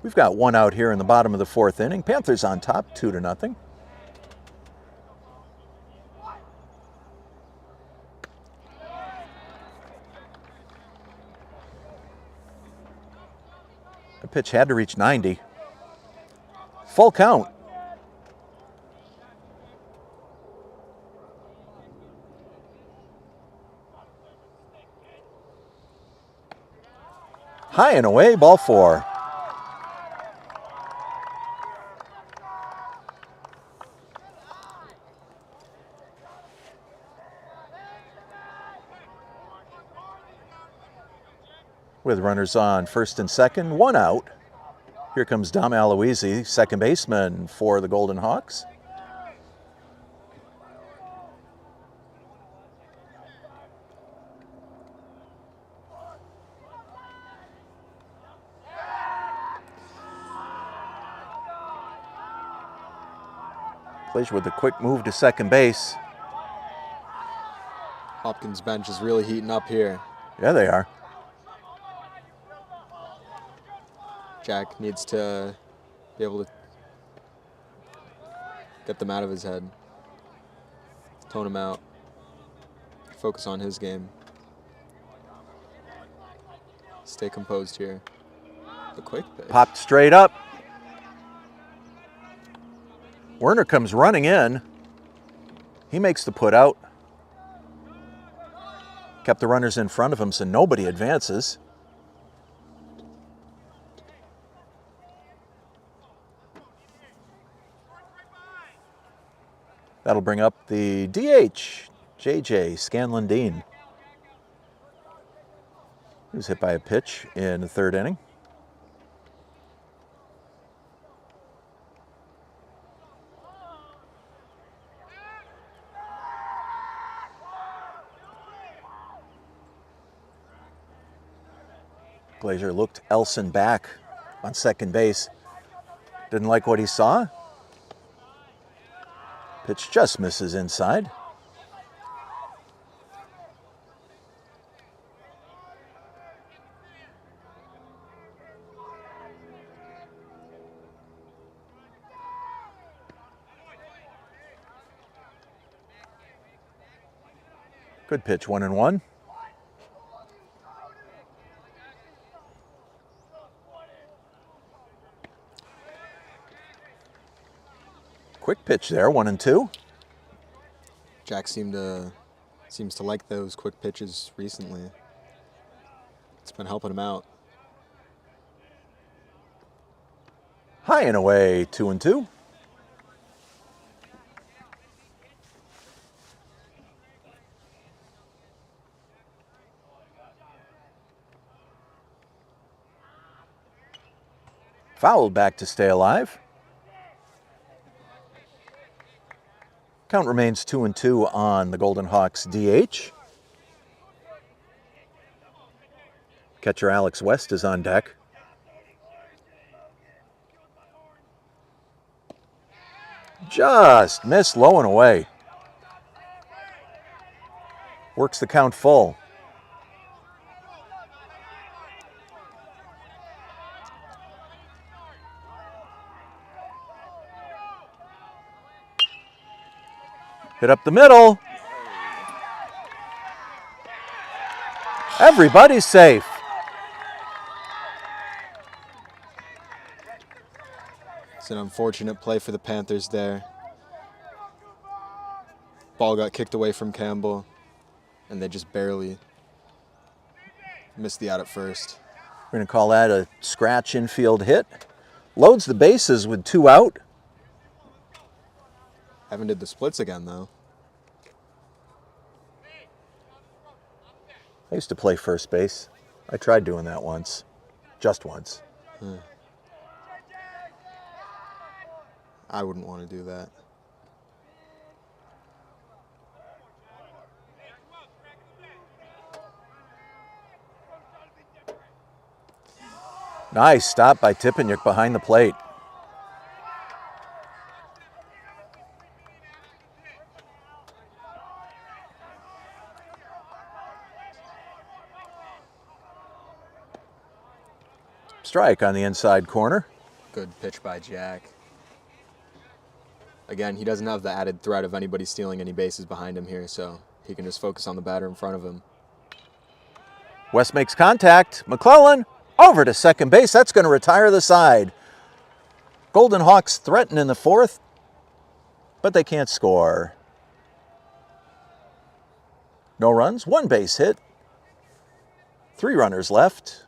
We've got one out here in the bottom of the fourth inning. Panthers on top, 2-0. The pitch had to reach 90. Full count. High and away, ball 4. With runners on first and second, one out. Here comes Dom Aloisi, second baseman for the Golden Hawks. Glazier with a quick move to second base. Hopkins' bench is really heating up here. Yeah, they are. Jack needs to be able to get them out of his head. Tone him out. Focus on his game. Stay composed here. The quick pitch. Popped straight up. Werner comes running in. He makes the put out. Kept the runners in front of him so nobody advances. That'll bring up the DH, JJ Scanlon-Dean. He was hit by a pitch in the third inning. Glazier looked Elson back on second base. Didn't like what he saw. Pitch just misses inside. Good pitch, 1-1. Quick pitch there, 1-2. Jack seems to like those quick pitches recently. It's been helping him out. High and away, 2-2. Fouled back to stay alive. Count remains 2-2 on the Golden Hawks DH. Catcher Alex West is on deck. Just missed low and away. Works the count full. Hit up the middle. Everybody's safe. It's an unfortunate play for the Panthers there. Ball got kicked away from Campbell, and they just barely missed the out at first. We're going to call that a scratch infield hit. Loads the bases with 2 out. Haven't did the splits again, though. I used to play first base. I tried doing that once. Just once. I wouldn't want to do that. Nice stop by Tippeniuk behind the plate. Strike on the inside corner. Good pitch by Jack. Again, he doesn't have the added threat of anybody stealing any bases behind him here, so he can just focus on the batter in front of him. West makes contact. McClellan over to second base. That's going to retire the side. Golden Hawks threaten in the fourth, but they can't score. No runs, 1 base hit. 3 runners left.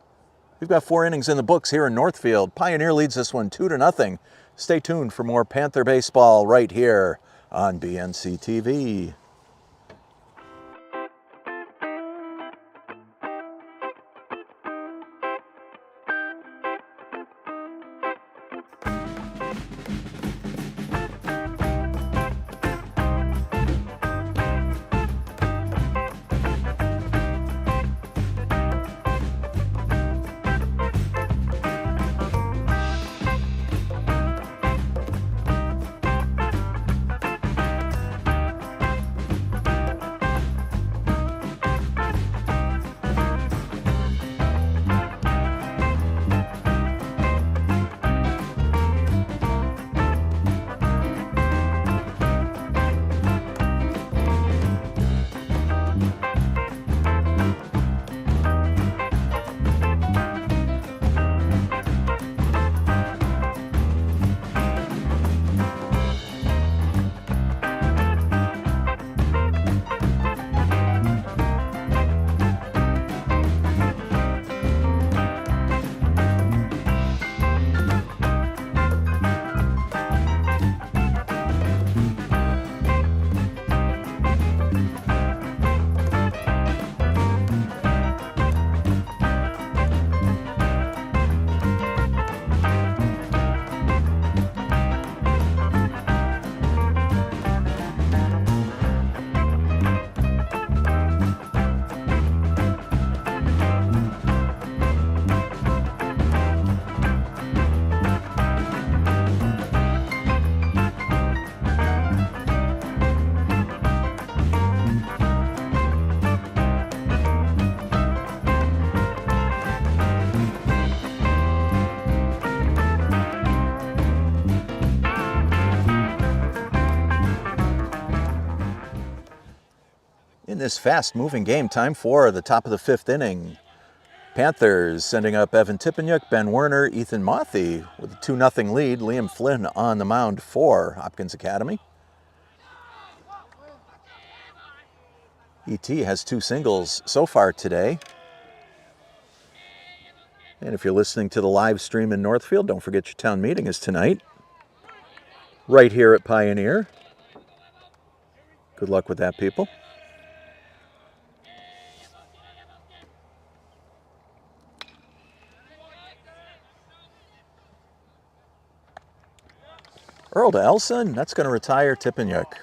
We've got 4 innings in the books here in Northfield. Pioneer leads this one 2-0. Stay tuned for more Panther baseball right here on BNC TV. In this fast-moving game, time for the top of the 5th inning. Panthers sending up Evan Tippenyuk, Ben Werner, Ethan Mothy with a 2-0 lead. Liam Flynn on the mound for Hopkins Academy. ET has 2 singles so far today. And if you're listening to the live stream in Northfield, don't forget your town meeting is tonight, right here at Pioneer. Good luck with that, people. Earl to Elson, that's going to retire Tippenyuk.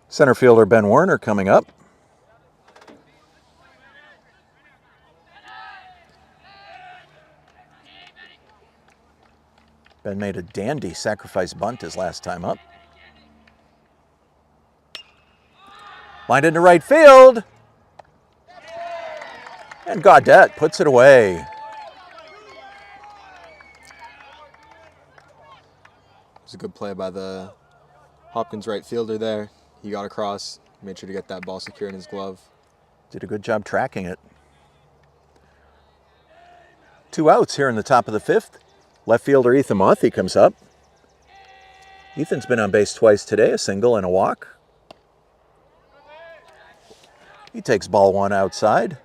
Center fielder Ben Werner coming up. Ben made a dandy sacrifice bunt his last time up. Lined into right field. And Gaudette puts it away. It was a good play by the Hopkins right fielder there. He got across, made sure to get that ball secure in his glove. Did a good job tracking it. 2 outs here in the top of the 5th. Left fielder Ethan Mothy comes up. Ethan's been on base twice today, a single and a walk. He takes ball 1 outside.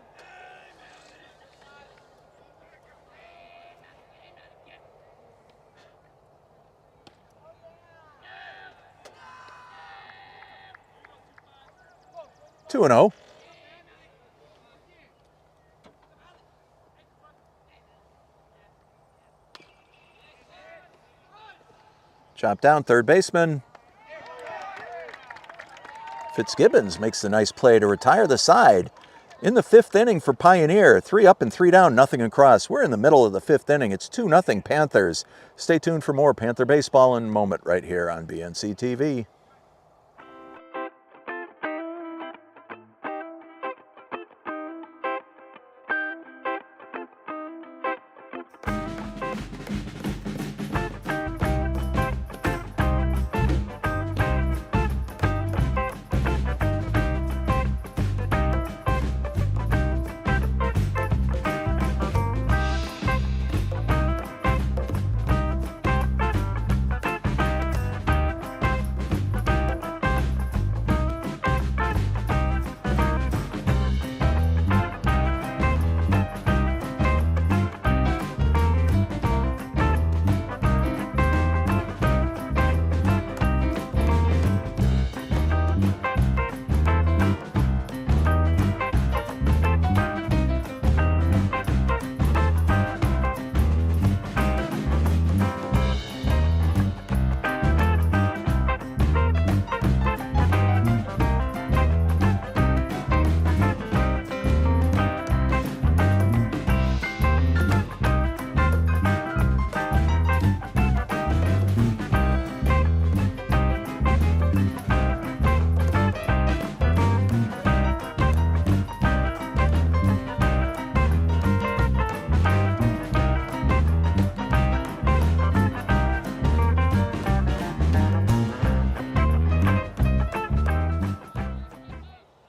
Two and 0. Chop down, third baseman. Fitzgibbons makes the nice play to retire the side. In the 5th inning for Pioneer, 3 up and 3 down, nothing across. We're in the middle of the 5th inning. It's 2-0 Panthers. Stay tuned for more Panther baseball in a moment right here on BNC TV.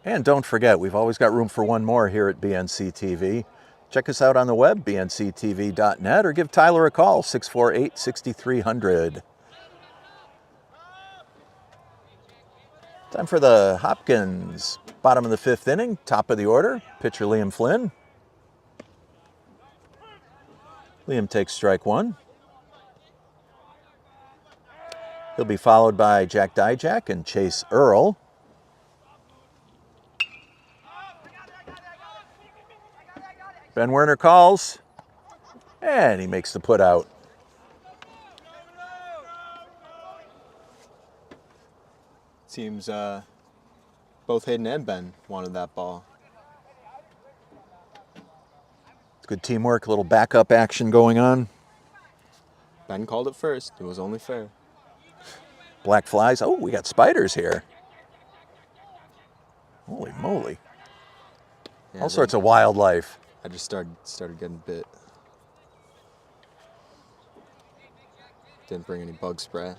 And don't forget, we've always got room for one more here at BNC TV. Check us out on the web, bnctv.net, or give Tyler a call, 648-6300. Time for the Hopkins, bottom of the 5th inning, top of the order, pitcher Liam Flynn. Liam takes strike 1. He'll be followed by Jack Dijak and Chase Earl. Ben Werner calls, and he makes the put out. Seems both Hayden and Ben wanted that ball. It's good teamwork, a little backup action going on. Ben called it first. It was only fair. Black flies. Oh, we got spiders here. Holy moly. Yeah, All sorts of wildlife. I just started getting bit. Didn't bring any bug spray.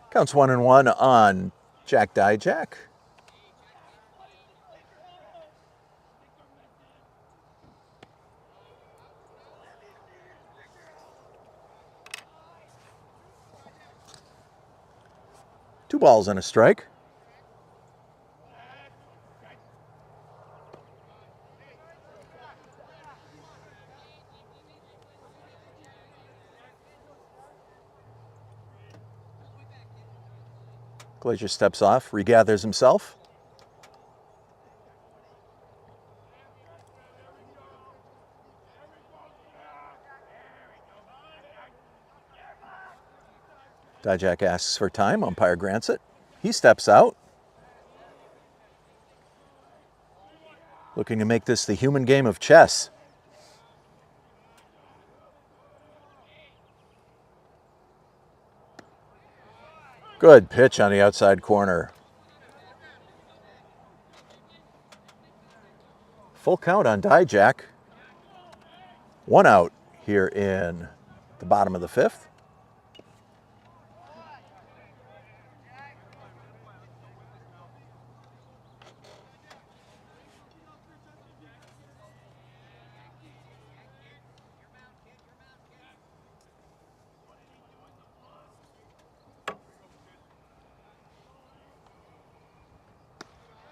Counts 1-1 on Jack Dijak. Two balls and a strike. Glazier steps off, regathers himself. Dijak asks for time, umpire grants it. He steps out. Looking to make this the human game of chess. Good pitch on the outside corner. Full count on Dijak. One out here in the bottom of the fifth.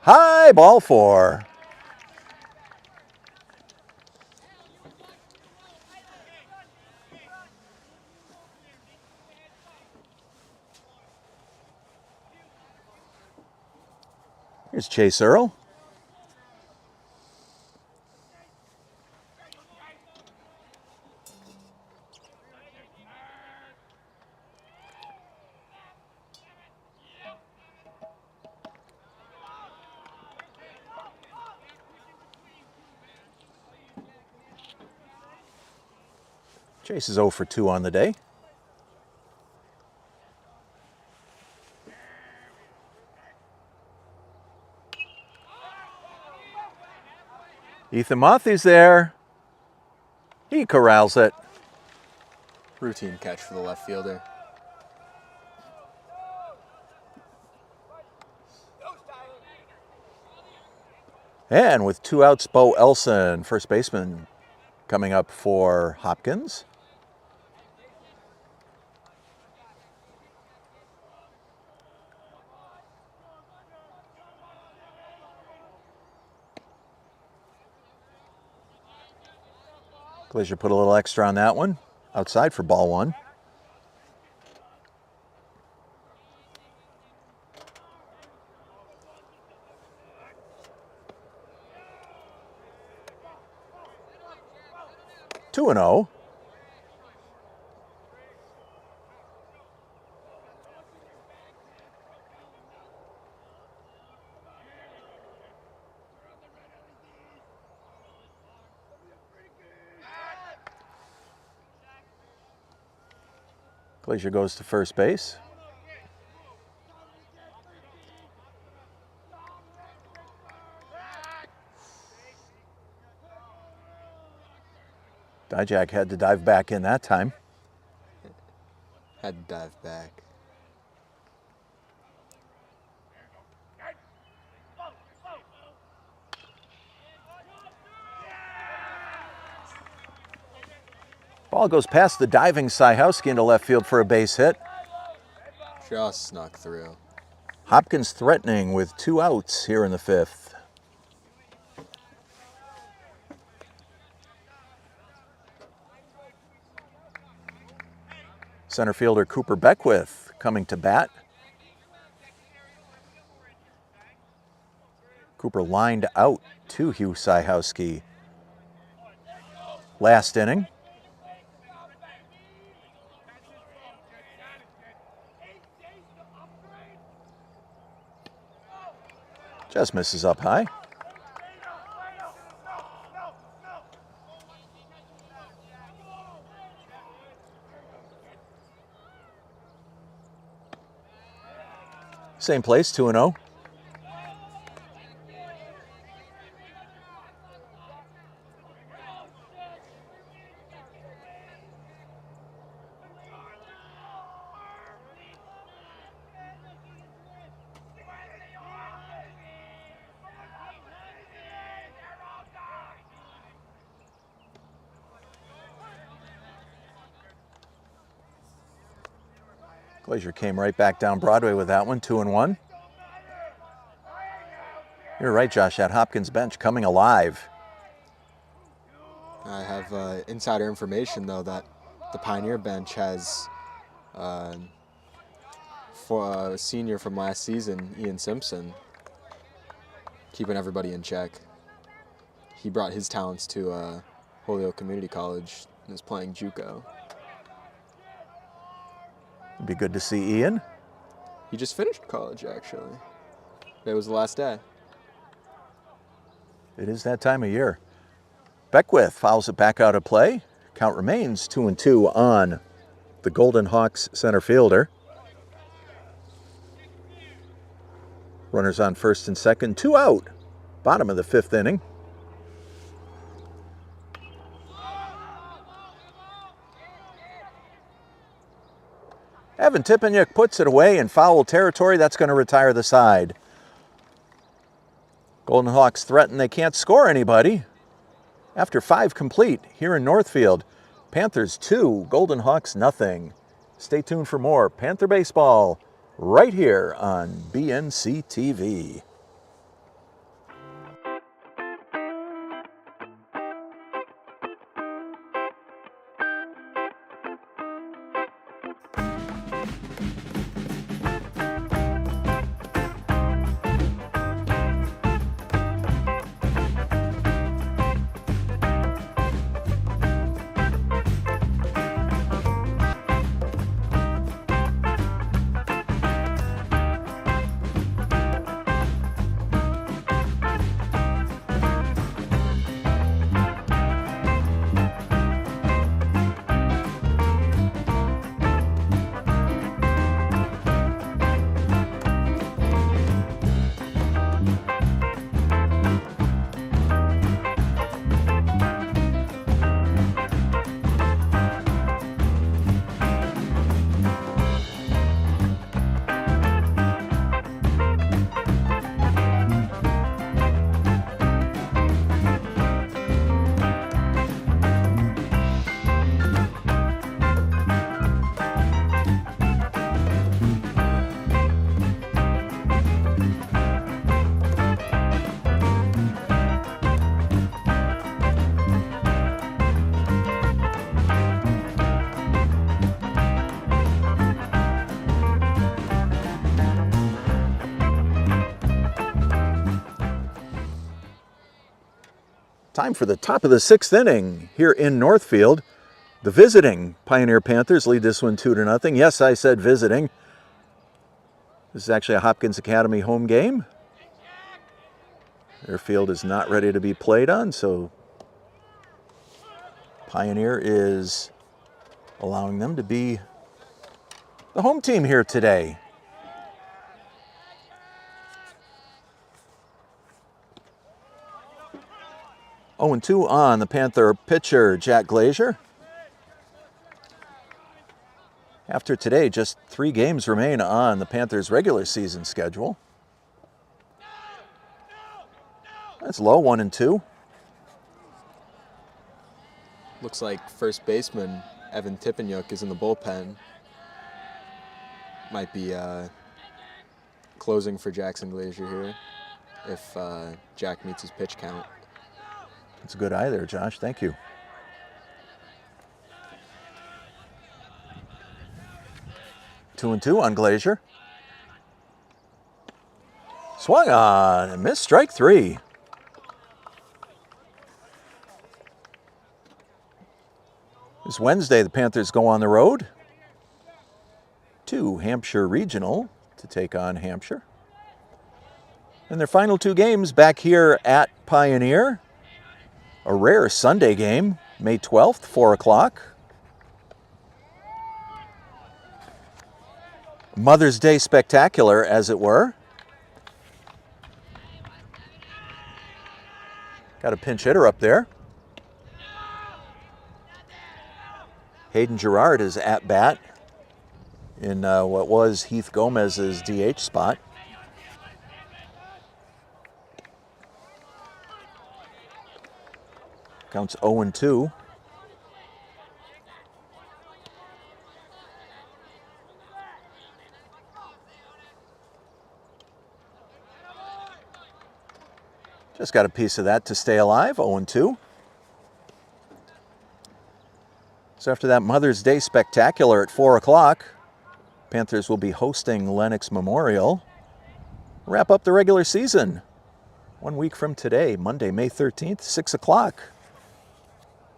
High ball four. Here's Chase Earl. Chase is 0 for 2 on the day. Ethan Mothy's there. He corrals it. Routine catch for the left fielder. And with 2 outs, Bo Elson, first baseman, coming up for Hopkins. Glazier put a little extra on that one. Outside for ball one. Two and 0. Glazier goes to first base. Dijak had to dive back in that time. Had to dive back. Ball goes past the diving Syhowski into left field for a base hit. Just snuck through. Hopkins threatening with 2 outs here in the fifth. Center fielder Cooper Beckwith coming to bat. Cooper lined out to Hugh Syhowski last inning. Just misses up high. Same place, 2-0. Glazier came right back down Broadway with that one, 2-1. You're right, Josh, that Hopkins bench coming alive. I have insider information, though, that the Pioneer bench has for a senior from last season, Ian Simpson, keeping everybody in check. He brought his talents to Holyoke Community College and is playing JUCO. It'd be good to see Ian. He just finished college, actually. Today was the last day. It is that time of year. Beckwith fouls it back out of play. Count remains 2-2 on the Golden Hawks center fielder. Runners on first and second, 2 out. Bottom of the 5th inning. Evan Tippeniuk puts it away in foul territory. That's going to retire the side. Golden Hawks threaten they can't score anybody. After 5 complete here in Northfield. Panthers 2, Golden Hawks nothing. Stay tuned for more Panther baseball right here on BNC TV. Time for the top of the 6th inning here in Northfield. The visiting Pioneer Panthers lead this one 2-0. Yes, I said visiting. This is actually a Hopkins Academy home game. Their field is not ready to be played on, so Pioneer is allowing them to be the home team here today. Oh, and 2 on the Panther pitcher, Jack Glazier. After today, just 3 games remain on the Panthers' regular season schedule. That's low, 1-2. Looks like first baseman Evan Tippeniuk is in the bullpen. Might be closing for Jackson Glazier here if Jack meets his pitch count. That's a good eye there, Josh. Thank you. 2-2 on Glazier. Swung on and missed, strike 3. This Wednesday, the Panthers go on the road to Hampshire Regional to take on Hampshire. And their final 2 games back here at Pioneer. A rare Sunday game, May 12th, 4 o'clock. Mother's Day spectacular, as it were. Got a pinch hitter up there. Hayden Girard is at bat in what was Heath Gomez's DH spot. Counts 0-2. Just got a piece of that to stay alive, 0-2. So after that Mother's Day spectacular at 4 o'clock, Panthers will be hosting Lennox Memorial. Wrap up the regular season 1 week from today, Monday, May 13th, 6 o'clock,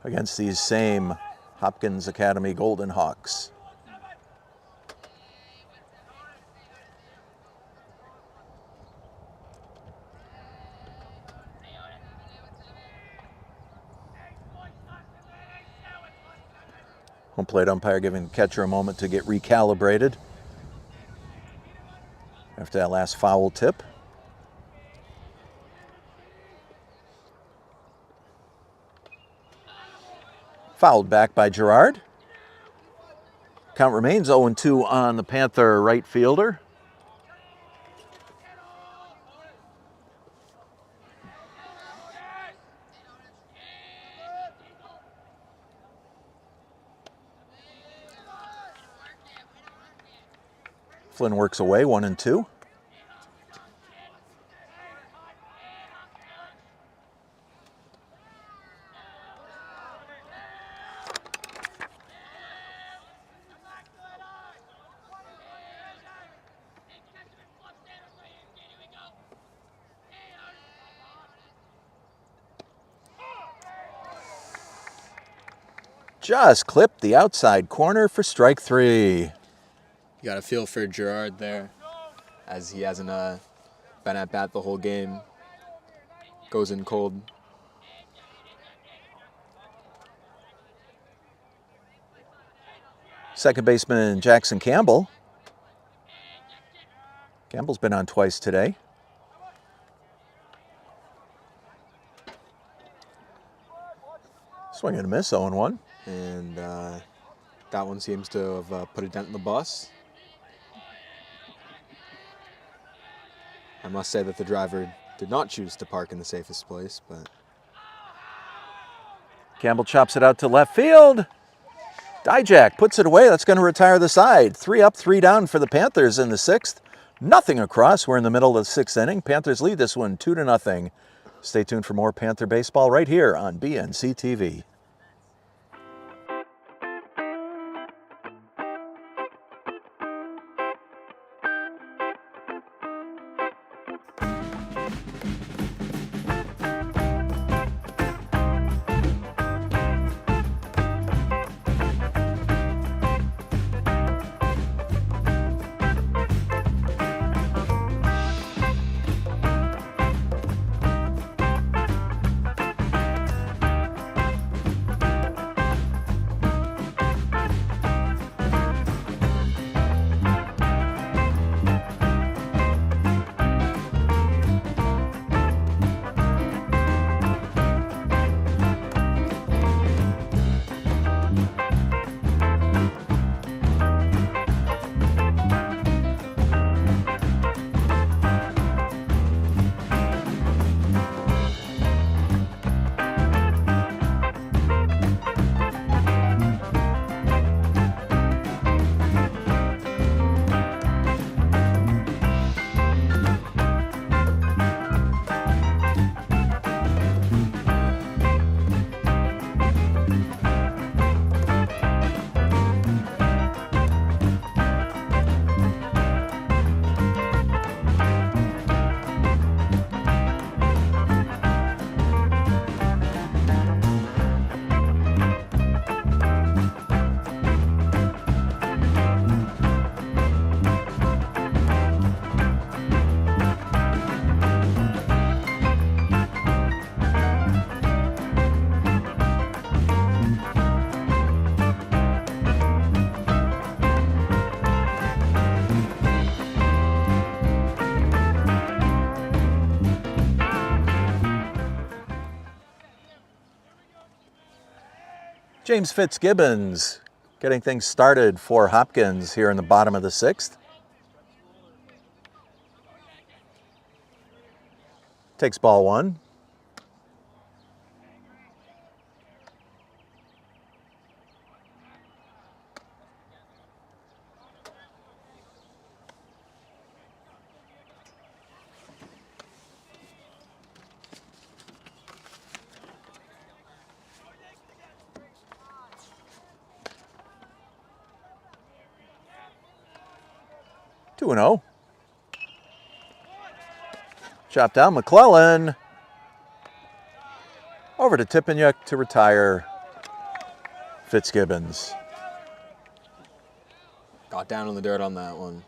against these same Hopkins Academy Golden Hawks. Home plate umpire giving the catcher a moment to get recalibrated after that last foul tip. Fouled back by Girard. Count remains 0-2 on the Panther right fielder. Flynn works away, 1-2. Just clipped the outside corner for strike 3. You got to feel for Girard there, as he hasn't been at bat the whole game. Goes in cold. Second baseman Jackson Campbell. Campbell's been on twice today. Swing and a miss, 0-1. And that one seems to have put a dent in the bus. I must say that the driver did not choose to park in the safest place, but... Campbell chops it out to left field. Dijak puts it away. That's going to retire the side. 3 up, 3 down for the Panthers in the 6th. Nothing across. We're in the middle of the 6th inning. Panthers lead this one 2-0. Stay tuned for more Panther baseball right here on BNC TV. James Fitzgibbons getting things started for Hopkins here in the bottom of the 6th. Takes ball 1. Two and 0. Chop down McClellan. Over to Tippanyuk to retire Fitzgibbons. Got down in the dirt on that one.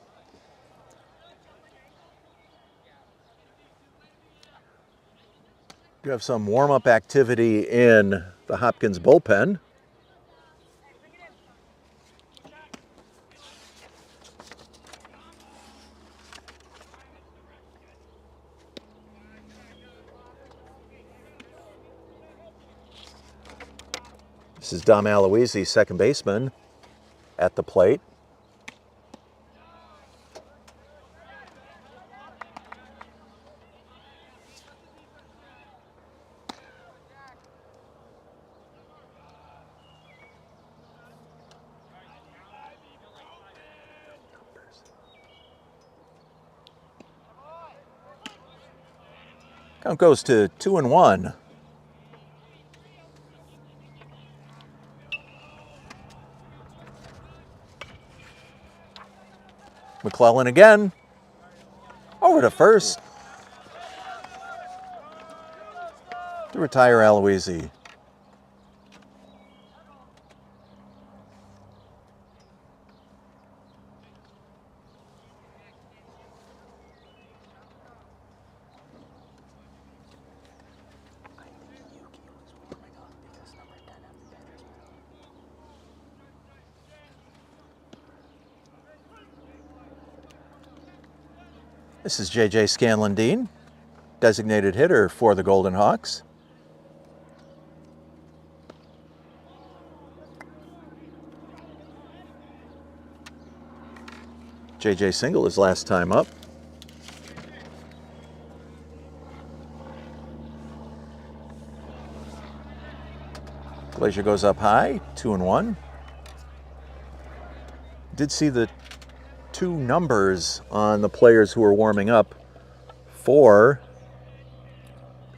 You have some warm-up activity in the Hopkins bullpen. This is Dom Aloisi, second baseman, at the plate. Count goes to 2-1. McClellan again. Over to first. To retire Aloisi. This is J.J. Scanlon-Dean, designated hitter for the Golden Hawks. J.J. single his last time up. Glazier goes up high, 2-1. Did see the two numbers on the players who are warming up. 4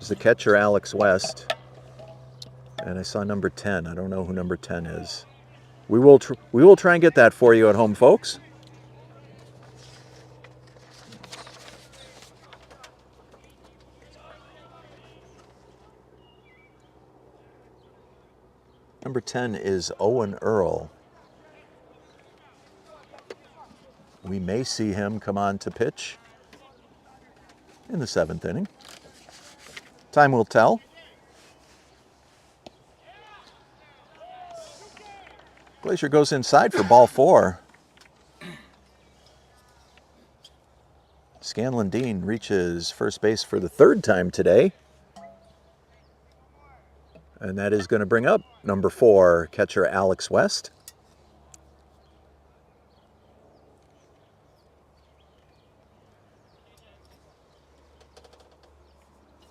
is the catcher, Alex West. And I saw number 10. I don't know who number 10 is. We will try and get that for you at home, folks. Number 10 is Owen Earl. We may see him come on to pitch in the 7th inning. Time will tell. Glazier goes inside for ball 4. Scanlon-Dean reaches first base for the 3rd time today. And that is going to bring up number 4, catcher Alex West.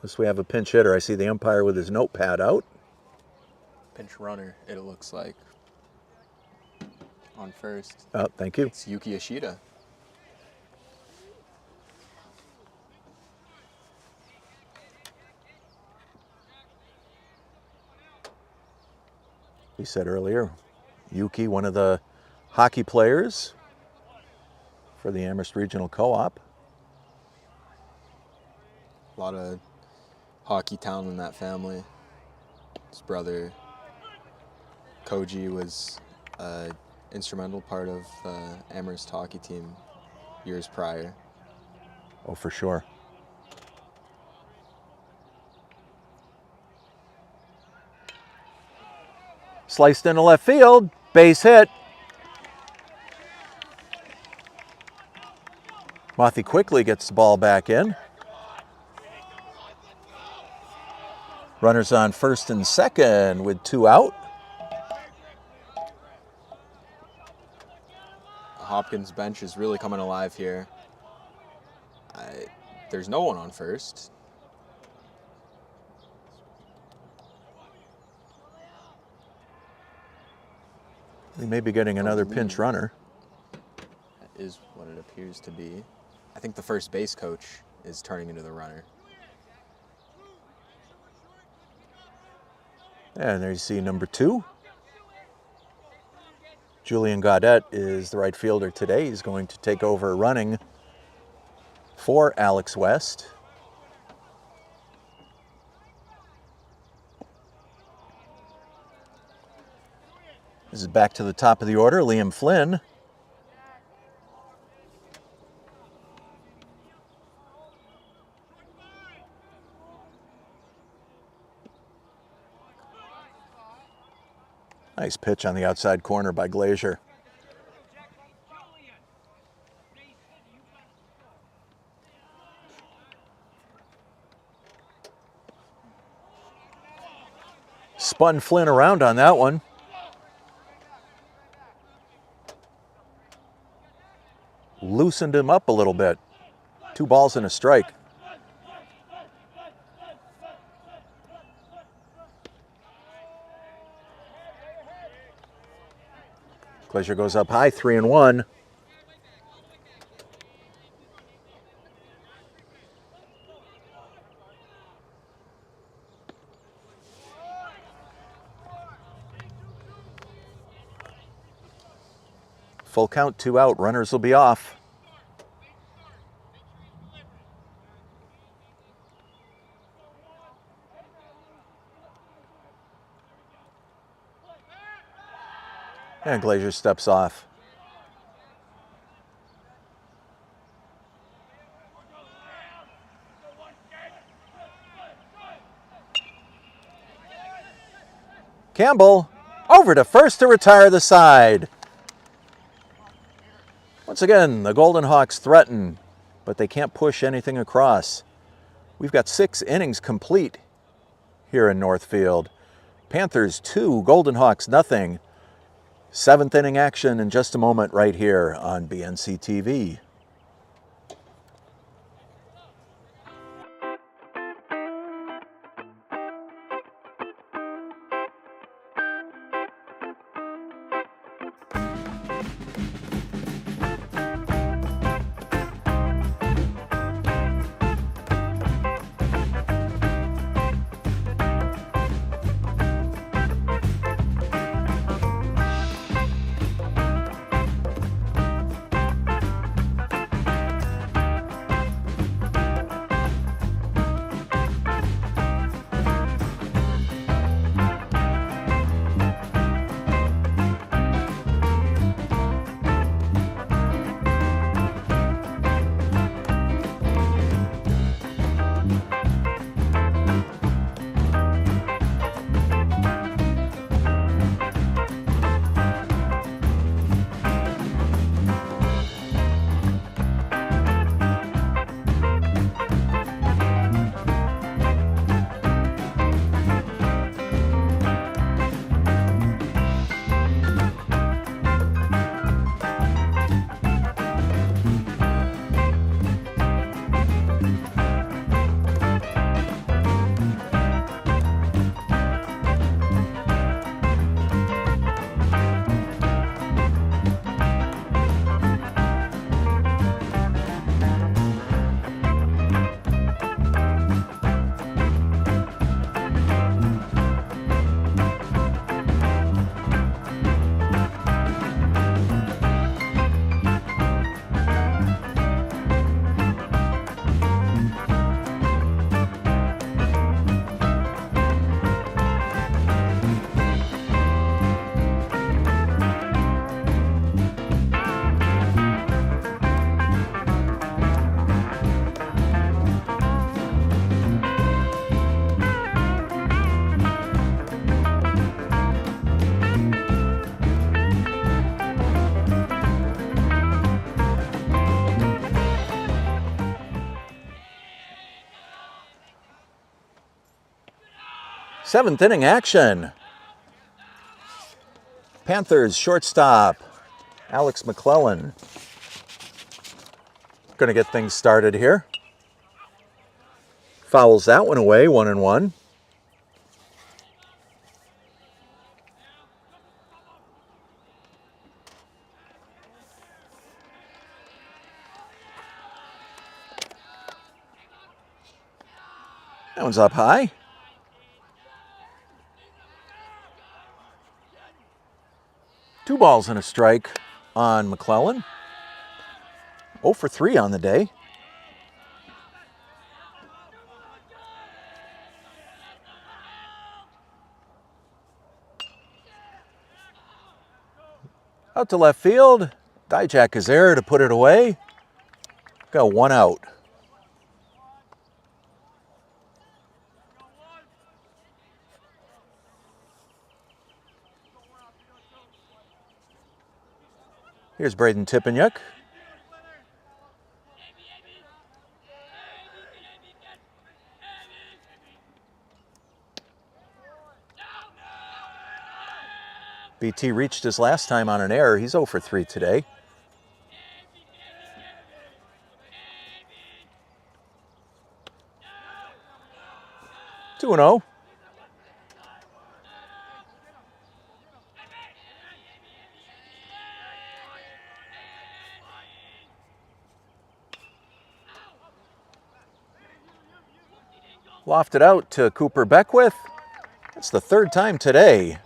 Unless we have a pinch hitter. I see the umpire with his notepad out. Pinch runner, it looks like. On first. Oh, thank you. It's Yuki Ishida. We said earlier, Yuki, one of the hockey players for the Amherst Regional Co-op. A lot of hockey talent in that family. His brother, Koji, was an instrumental part of the Amherst hockey team years prior. Oh, for sure. Sliced into left field, base hit. Mothy quickly gets the ball back in. Runners on first and second with 2 out. Hopkins bench is really coming alive here. There's no one on first. We may be getting another pinch runner. That is what it appears to be. I think the first base coach is turning into the runner. And there you see number 2. Julian Gaudette is the right fielder today. He's going to take over running for Alex West. This is back to the top of the order, Liam Flynn. Nice pitch on the outside corner by Glazier. Spun Flynn around on that one. Loosened him up a little bit. 2 balls and a strike. Glazier goes up high, 3-1. Full count, 2 out. Runners will be off. And Glazier steps off. Campbell over to first to retire the side. Once again, the Golden Hawks threaten, but they can't push anything across. We've got 6 innings complete here in Northfield. Panthers 2, Golden Hawks nothing. 7th inning action in just a moment right here on BNC TV. Seventh inning action. Panthers shortstop Alex McClellan going to get things started here. Fouls that one away, 1-1. That one's up high. Two balls and a strike on McClellan. 0 for 3 on the day. Out to left field. Dijak is there to put it away. Got one out. Here's Braden Tipeniuk. BT reached his last time on an error. He's 0 for 3 today. Two and 0. Lofted out to Cooper Beckwith. That's the third time today.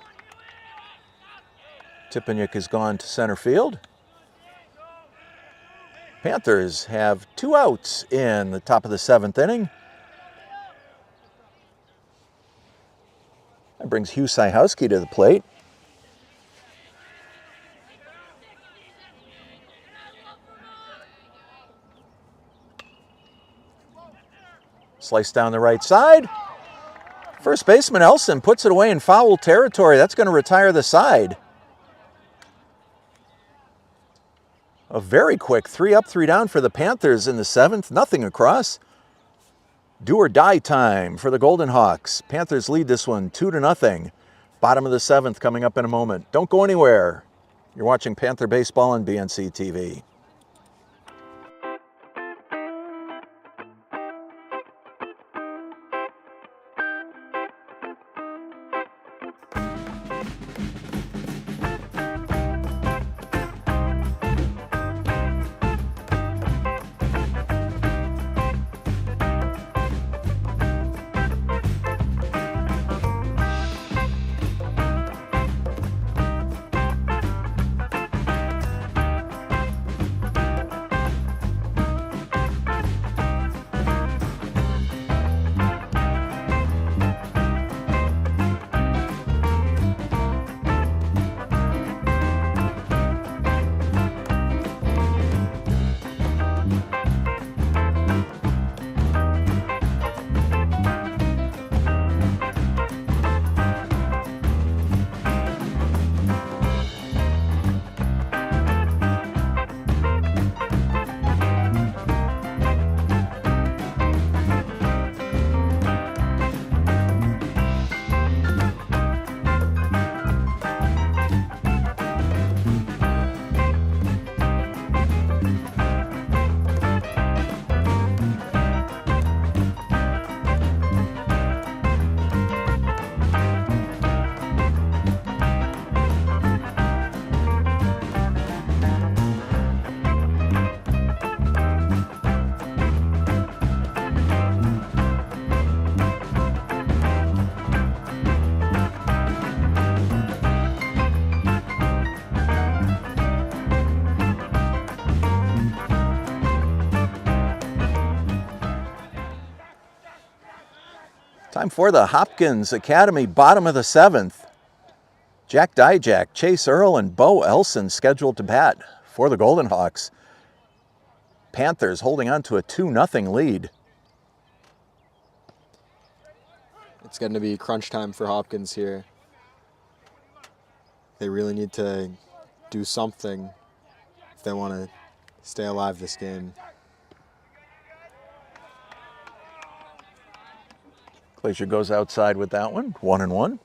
Tipeniuk has gone to center field. Panthers have 2 outs in the top of the 7th inning. That brings Hugh Syhowski to the plate. Sliced down the right side. First baseman Elson puts it away in foul territory. That's going to retire the side. A very quick 3 up, 3 down for the Panthers in the 7th. Nothing across. Do or die time for the Golden Hawks. Panthers lead this one 2-0. Bottom of the 7th coming up in a moment. Don't go anywhere. You're watching Panther Baseball on BNC TV. Time for the Hopkins Academy, bottom of the 7th. Jack Dijak, Chase Earl, and Bo Elson scheduled to bat for the Golden Hawks. Panthers holding on to a 2-0 lead. It's going to be crunch time for Hopkins here. They really need to do something if they want to stay alive this game. Glacier goes outside with that one, 1-1.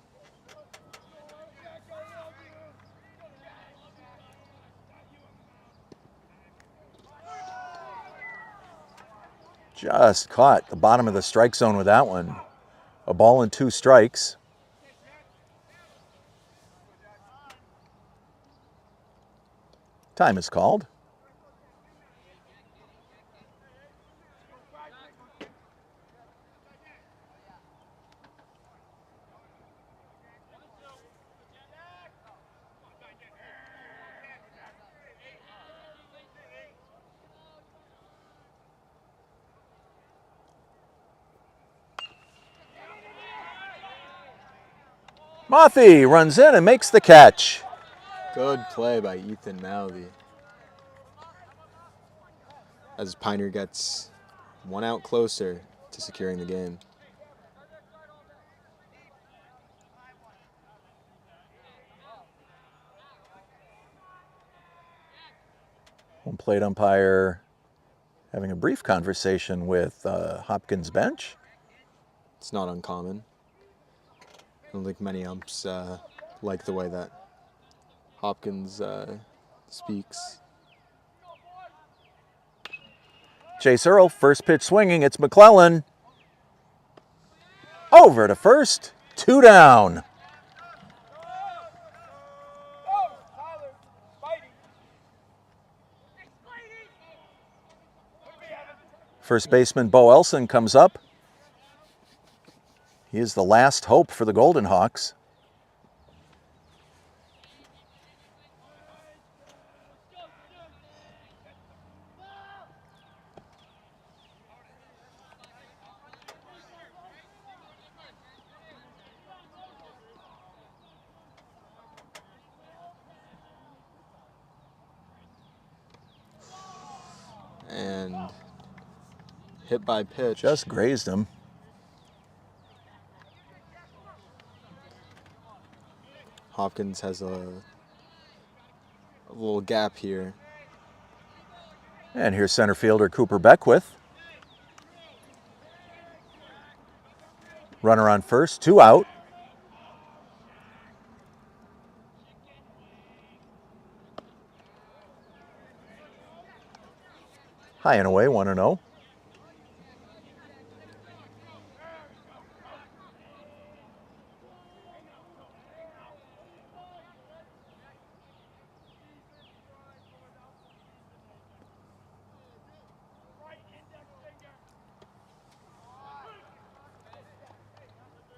Just caught the bottom of the strike zone with that one. A ball and 2 strikes. Time is called. Mothy runs in and makes the catch. Good play by Ethan Malvey. As Pioneer gets 1 out closer to securing the game. Home plate umpire having a brief conversation with Hopkins bench. It's not uncommon. I don't think many umps like the way that Hopkins speaks. Chase Earl, first pitch swinging. It's McClellan. Over to first. 2 down. First baseman Bo Elson comes up. He is the last hope for the Golden Hawks. And hit by pitch. Just grazed him. Hopkins has a little gap here. And here's center fielder Cooper Beckwith. Runner on first, 2 out. High and away, 1-0.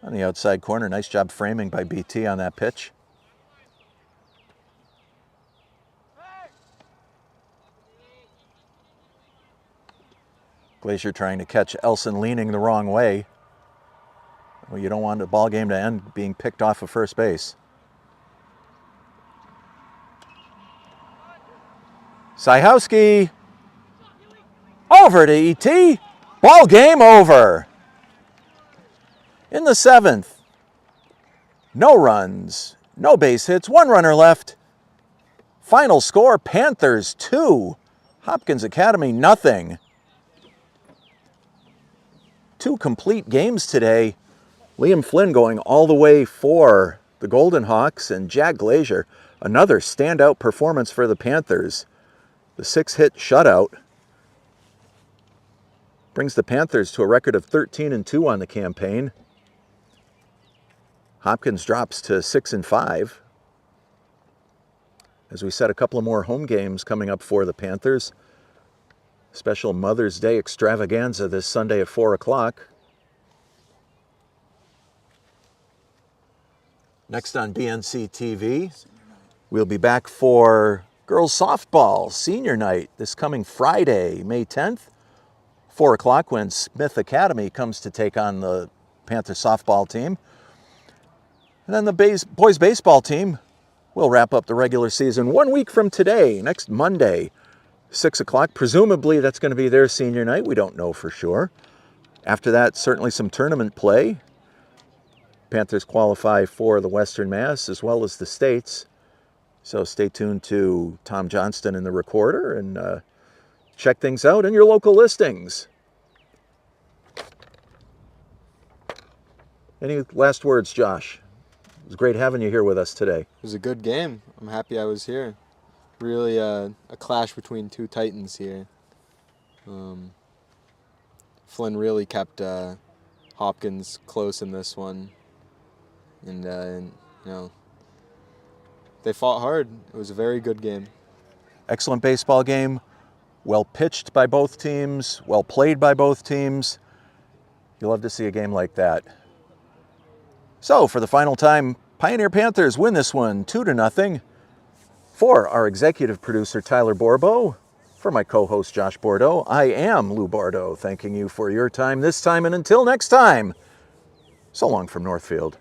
On the outside corner, nice job framing by BT on that pitch. Glacier trying to catch Elson leaning the wrong way. Well, you don't want the ball game to end being picked off of first base. Syhowski over to ET. Ball game over. In the 7th, no runs, no base hits, 1 runner left. Final score, Panthers 2, Hopkins Academy nothing. 2 complete games today. Liam Flynn going all the way for the Golden Hawks, and Jack Glazier, another standout performance for the Panthers. The 6-hit shutout brings the Panthers to a record of 13-2 on the campaign. Hopkins drops to 6-5. As we said, a couple of more home games coming up for the Panthers. Special Mother's Day extravaganza this Sunday at 4 o'clock. Next on BNC TV, we'll be back for girls softball senior night this coming Friday, May 10th, 4 o'clock, when Smith Academy comes to take on the Panther softball team. And then the boys baseball team will wrap up the regular season 1 week from today, next Monday, 6 o'clock. Presumably that's going to be their senior night. We don't know for sure. After that, certainly some tournament play. Panthers qualify for the Western Mass as well as the States. So stay tuned to Tom Johnston in the Recorder and check things out in your local listings. Any last words, Josh? It was great having you here with us today. It was a good game. I'm happy I was here. Really a clash between 2 Titans here. Flynn really kept Hopkins close in this one, and you know, they fought hard. It was a very good game. Excellent baseball game. Well pitched by both teams. Well played by both teams. You love to see a game like that. So for the final time, Pioneer Panthers win this one 2-0. For our executive producer, Tyler Borbo, for my co-host, Josh Bordeaux, I am Lou Bordeaux, thanking you for your time this time, and until next time, so long from Northfield.